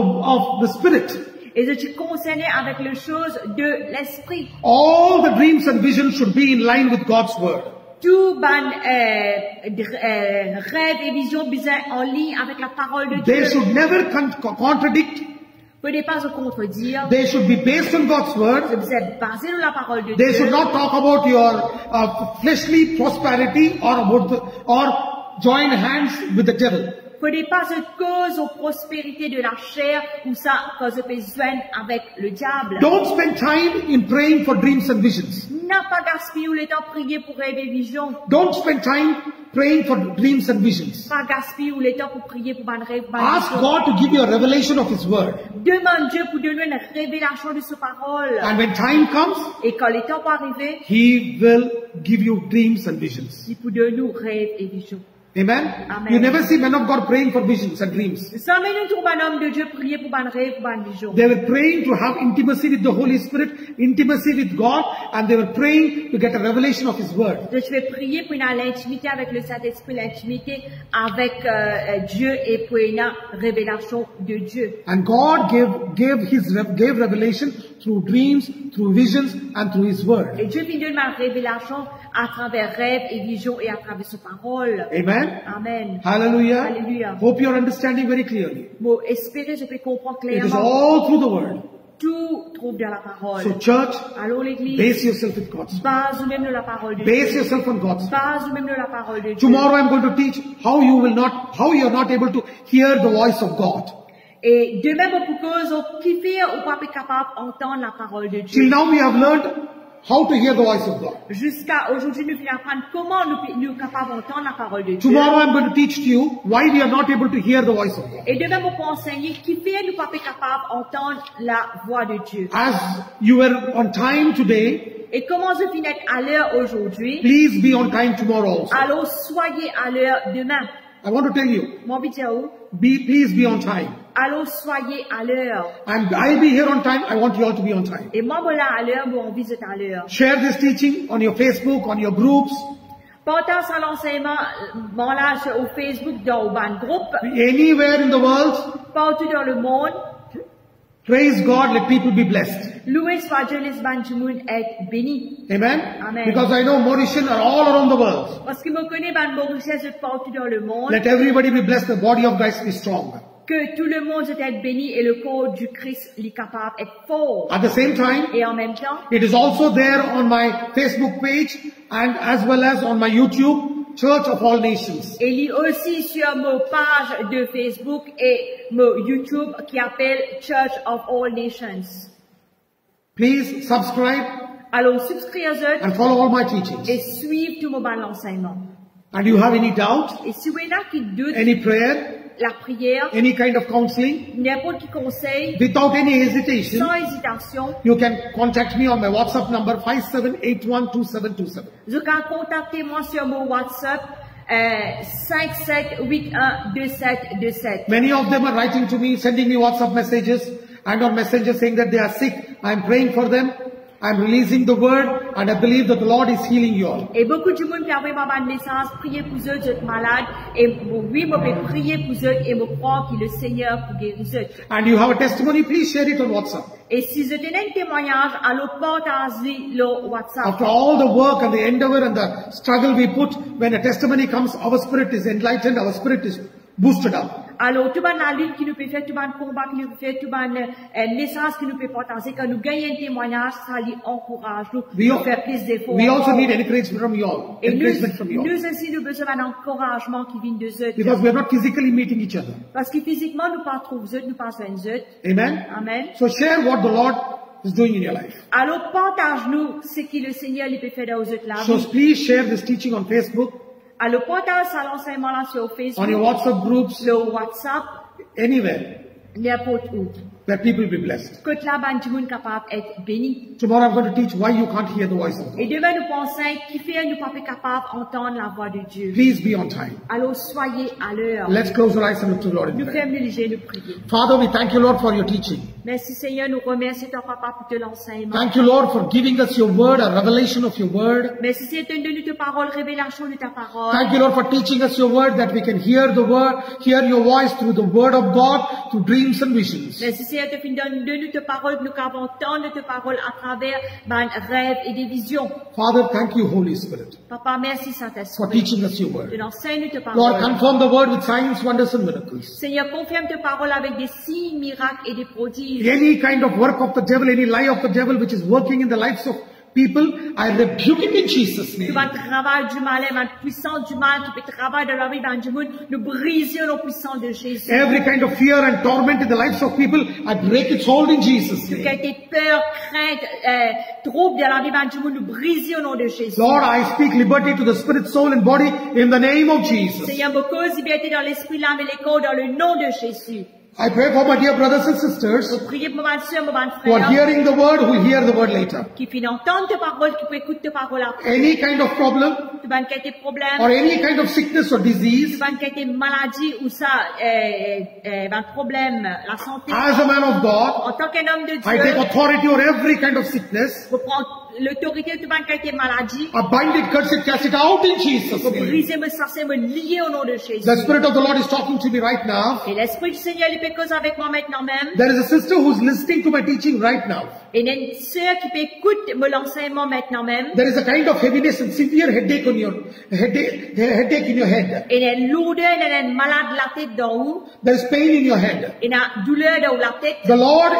the Spirit. Et je suis concerné avec les choses de l'esprit. All the dreams and visions should be in line with God's word. Tout ban rêve et vision besoin en ligne avec la parole de Dieu. They should never contradict. Peut pas se contredire. They should be based on God's word. Vous êtes basé sur la parole de They Dieu. should not talk about your fleshly prosperity or join hands with the devil. Peut pas se cause aux prospérités de la chair ou ça cause besoin avec le diable. Don't spend time in praying for dreams and visions. N'a pas gaspillé le temps prier pour rêve et vision. Don't spend time praying for dreams and visions. Pas gaspiller le temps pour prier pour ban rêve, ban Ask vision. God to give you a revelation of His word. Demande Dieu pour donner une révélation de sa parole. And when time comes, Et quand le temps va arriver, He will give you dreams and visions. il peut donner nous rêve et vision. Amen? Amen. You never see men of God praying for visions and dreams. Jamais nous trouvons un homme de Dieu prier pour ban rêve, pour ban vision. They were praying to have intimacy with the Holy Spirit, intimacy with God, and they were praying to get a revelation of His word. Je vais prier pour une l'intimité avec le Saint-Esprit, l'intimité avec Dieu et pour une révélation de Dieu. And God gave revelation through dreams, through visions, and through His word. Et Dieu vient donner ma révélation à travers rêve et vision et à travers sa parole. Amen? Amen. Hallelujah. Hallelujah. Hope you are understanding very clearly. Bon, espérer, je peux comprendre It is clairement. all through the word. Tout trouve dans la parole. So church, Allons l'église. base yourself with God's word. Base même de la parole de Base Dieu. yourself on God's word. Base même de la parole de Dieu. Tomorrow I'm going to teach how you are not able to hear the voice of God. Et de même pour cause qui fait ou pas capable d'entendre la parole de Dieu. Till now we have learned how to hear the voice of God. Jusqu'à aujourd'hui, nous venons apprendre comment nous sommes capables d'entendre la parole de Dieu. Tomorrow I'm going to teach to you why we are not able to hear the voice of God. Et de même pour enseigner qui fait nous pas capables d'entendre la voix de Dieu. As you were on time today, Et comment je finis à l'heure aujourd'hui, please be on time tomorrow also. alors soyez à l'heure demain. I want to tell you, Mon vidéo, please be on time. alors soyez à l'heure. And I'll be here on time. I want you all to be on time. Et moi, voilà à l'heure, moi, on visite à l'heure. Share this teaching on your Facebook, on your groups, Partage l'enseignement, bon là, au Facebook, dans un groupe, anywhere in the world. partout dans le monde. Praise God, let people be blessed. Loué soit Dieu, les Banjimoun est béni. Amen? Amen. Because I know Mauritians are all around the world. Parce que me connais ban Mauritius partout dans le monde. Let everybody be blessed. The body of Christ is strong. Que tout le monde soit être béni et le corps du Christ est capable d'être fort. At the same time, Et en même temps, it is also there on my Facebook page and as well as on my YouTube, Church of All Nations. il y a aussi sur ma page de Facebook et mon YouTube qui appelle Church of All Nations. Please subscribe Alors, souscrivez-vous and follow all my teachings. et suivez tout mon enseignement. And you have any doubt, Et si vous avez qui doute, any prayer, la prière, any kind of counseling, n'importe qui conseil, without any hesitation, sans hésitation, you can contact me on my WhatsApp number 57812727. vous pouvez contacter moi sur mon WhatsApp 57812727. Many of them are writing to me, sending me WhatsApp messages and on Messenger saying that they are sick. I am praying for them. I am releasing the word and I believe that the Lord is healing you all. Et beaucoup de monde qui a envoyé un message, prier pour eux, vous êtes malades. Et oui, je vais prier pour eux et je crois que le Seigneur peut guérir eux. And you have a testimony, please share it on WhatsApp. Et si vous avez un témoignage, alors partagez le WhatsApp. After all the work and the endeavor and the struggle we put, when a testimony comes, our spirit is enlightened, our spirit is boosted up. Alors, tout la lutte qui nous peut faire, tout le combat qui nous peut faire, tout le message qui nous peut partager, quand nous gagnons un témoignage, ça lui encourage nous à faire plus d'efforts. We also need encouragement from you all. Et Encouragement from you all. nous aussi, nous besoin d'un encouragement qui vient de eux. Because we are not physically meeting each other. Parce que physiquement, nous pas trop eux, nous pas soin eux. Amen? Amen. So share what the Lord is doing in your life. Alors, partage-nous ce que le Seigneur lui peut faire dans eux là. So please share this teaching on Facebook, Alors, partage ça l'enseignement là sur Facebook, on your WhatsApp groups, le WhatsApp, anywhere n'importe où. where people will be blessed. Que là, ben, du monde capable d'être béni. Tomorrow I'm going to teach why you can't hear the voice of Et God. demain, nous pensons qui fait nous pas capable d'entendre la voix de Dieu. Please be on time. Alors, soyez à l'heure. Let's close our eyes and look to the Lord in Nous prayer. fermons les yeux, nous prier. Father, we thank you, Lord, for your teaching. Merci Seigneur, nous remercions ton papa pour l'enseignement. Thank you, Lord, for giving us your word, a revelation of your word. Merci Seigneur, de donner ta parole, révélation de ta parole. Thank you, Lord, for teaching us your word, that we can hear the word, hear your voice through the word of God, through dreams and visions. Merci Seigneur, de nous ta parole, que nous pouvons entendre ta parole à travers mes rêves et des visions. Father, thank you, Holy Spirit, Papa, merci for Saint-Esprit. teaching us your De word. l'enseigner ta Lord, parole. confirm the word with signs, wonders and miracles. Seigneur, confirme ta parole avec des signes, miracles et des prodiges. Any kind of work of the devil, any lie of the devil which is working in the lives of people, I rebuke it in Jesus' Tu name. vas travailler du mal, ma puissance du mal, qui peut travailler dans la vie du monde, nous brisons la puissance de Jésus. Every kind of fear and torment in the lives of people, I break its hold in Jesus' Quelle name. était peur, crainte, trouble dans la vie du monde, nous brisons au nom de Jésus. Lord, I speak liberty to the spirit, soul and body in the name of Jesus. Seigneur, beaucoup de liberté dans l'esprit, l'âme et les corps, dans le nom de Jésus. I pray for my dear brothers and sisters Nous prions pour ma soeur, pour ma who are frère, hearing the word, who hear the word later. qui finit entendre ta parole, qui peut écouter ta parole après. Any kind of problem Tu vas inquiéter problème, or any kind of sickness or tu disease, vas inquiéter maladie ou ça, un problème, la santé. as a man of God, En tant qu'un homme de I take Dieu, authority over every kind of sickness. vous prenez l'autorité, tu vas inquiéter maladie. I bind it, curse it, cast it out in Jesus' Vous name. brisez, me sorcier, me lier au nom de Jésus. The Spirit of the Lord is talking to me right now. Et l'Esprit du Seigneur, il peut causer avec moi maintenant même. There is a sister who's listening to my teaching right now. Et il y a une sœur qui peut écouter l'enseignement maintenant même. There is a kind of heaviness and severe headache on your headache in your head. Et il y a une lourdeur, il y a une malade de la tête d'en haut. There is pain in your head. Il y a une douleur dans la tête. The Lord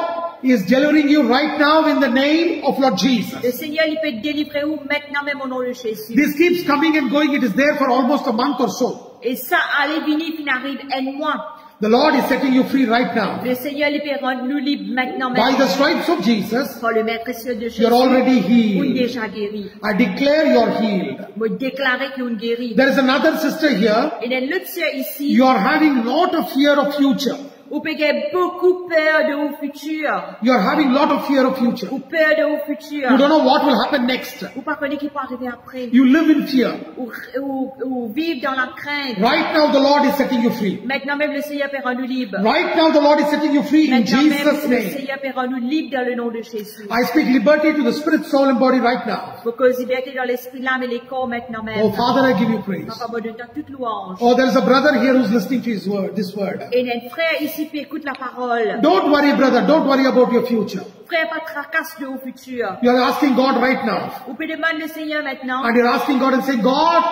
is delivering you right now in the name of Lord Jesus. Le Seigneur, il peut délivrer vous maintenant même au nom de Jésus. This keeps coming and going. It is there for almost a month or so. Et ça, allez, venez, puis n'arrive un mois. The Lord is setting you free right now. Le Seigneur, il peut rendre nous libres maintenant By même. the stripes of Jesus, Par le maître Seigneur de Jésus. you're already Vous êtes healed. déjà guéri. I declare you're healed. Vous déclarez que vous êtes guéri. There is another sister here. Il y a une autre sœur ici. You are having lot of fear of future. Vous avez beaucoup peur de vos futurs. You are having lot of fear of future. Vous peur de vos You futurs. don't know what will happen next. Vous ne connaissez qui peut arriver après. You live in fear. Ou vivre dans la crainte. Right now the Lord is setting you free. Maintenant même le Seigneur peut rendre nous libres. Right now the Lord is setting you free in Maintenant même Jesus' le name. Seigneur peut rendre nous libres dans le nom de Jésus. I speak liberty to the spirit, soul and body right now. Vous causez liberté dans l'esprit, l'âme et les corps maintenant même. Oh Father, I give you praise. Papa, me donne toute louange. Oh, there is a brother here who's listening to his word, this word. Et il y a un frère ici qui écoute la parole. Don't worry, brother. Don't worry about your future. Frère, pas de tracasse de vos futurs. You are asking God right now. Vous pouvez demander le Seigneur maintenant. And you're asking God and saying, God,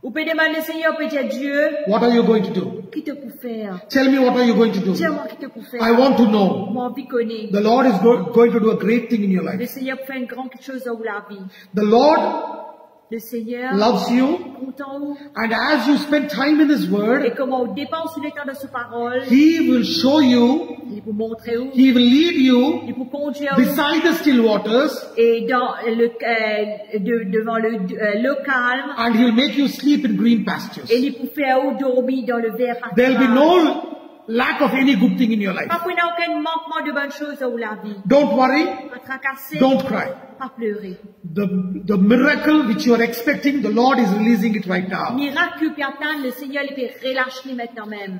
Vous pouvez demander le Seigneur, vous pouvez dire Dieu, what are you going to do? qui te peut faire? Tell me what are you going to do? Dis-moi qui te peut faire. I want to know. Moi, envie connaît. The Lord is going to do a great thing in your Le life. Seigneur fait une grande chose dans la vie. The Lord Le Seigneur loves you. content vous. And as you spend time in His Et Word, comment on dépense le temps de sa parole, He will show you, il vous montre où, He will lead you il vous conduire où, beside the still waters, et dans devant le calme, and He'll make you sleep in green pastures. et il vous fait où dormir dans le vert There'll be pâturage. no lack of any good thing in your life. Pas qu'il n'y a aucun manquement de bonnes choses dans la vie. Don't worry, Pas tracasser, don't cry. pas pleurer. The miracle which you are expecting, the Lord is releasing it right now. Miracle puis attendre, le Seigneur il peut relâcher maintenant même.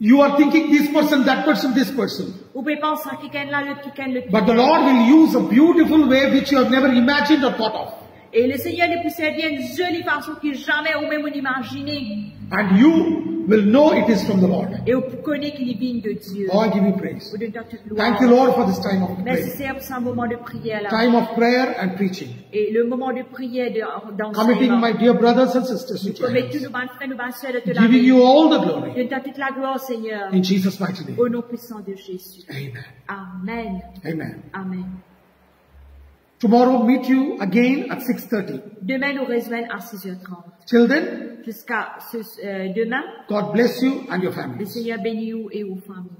You are thinking this person, that person, this person. Vous pouvez penser à quelqu'un là, l'autre quelqu'un, l'autre But the quelqu'un. Lord will use a beautiful way which you have never imagined or thought of. Et le Seigneur il peut servir une jolie façon que jamais ou même on imaginé. And you will know it is from the Lord. Et vous connaissez qu'il vient de Dieu. Oh, I give you praise. Vous donnez toute louange. Thank you, Lord, for this time of Merci prayer. Seigneur pour ce moment de prière là. Time of prayer and preaching. Et le moment de prière Committing d'enseignement. my dear brothers and sisters into your Comme tous hands. nos frères, nos sœurs de te la Giving you all the glory. Je donne toute la gloire Seigneur. In Jesus' mighty name. Au nom puissant de Jésus. Amen. Amen. Amen. Amen. Tomorrow meet you again at 6:30. Demain nous rejoignons à 6h30. Till then, Jusqu'à demain, God bless you and your le families. Seigneur bénit vous et vos familles.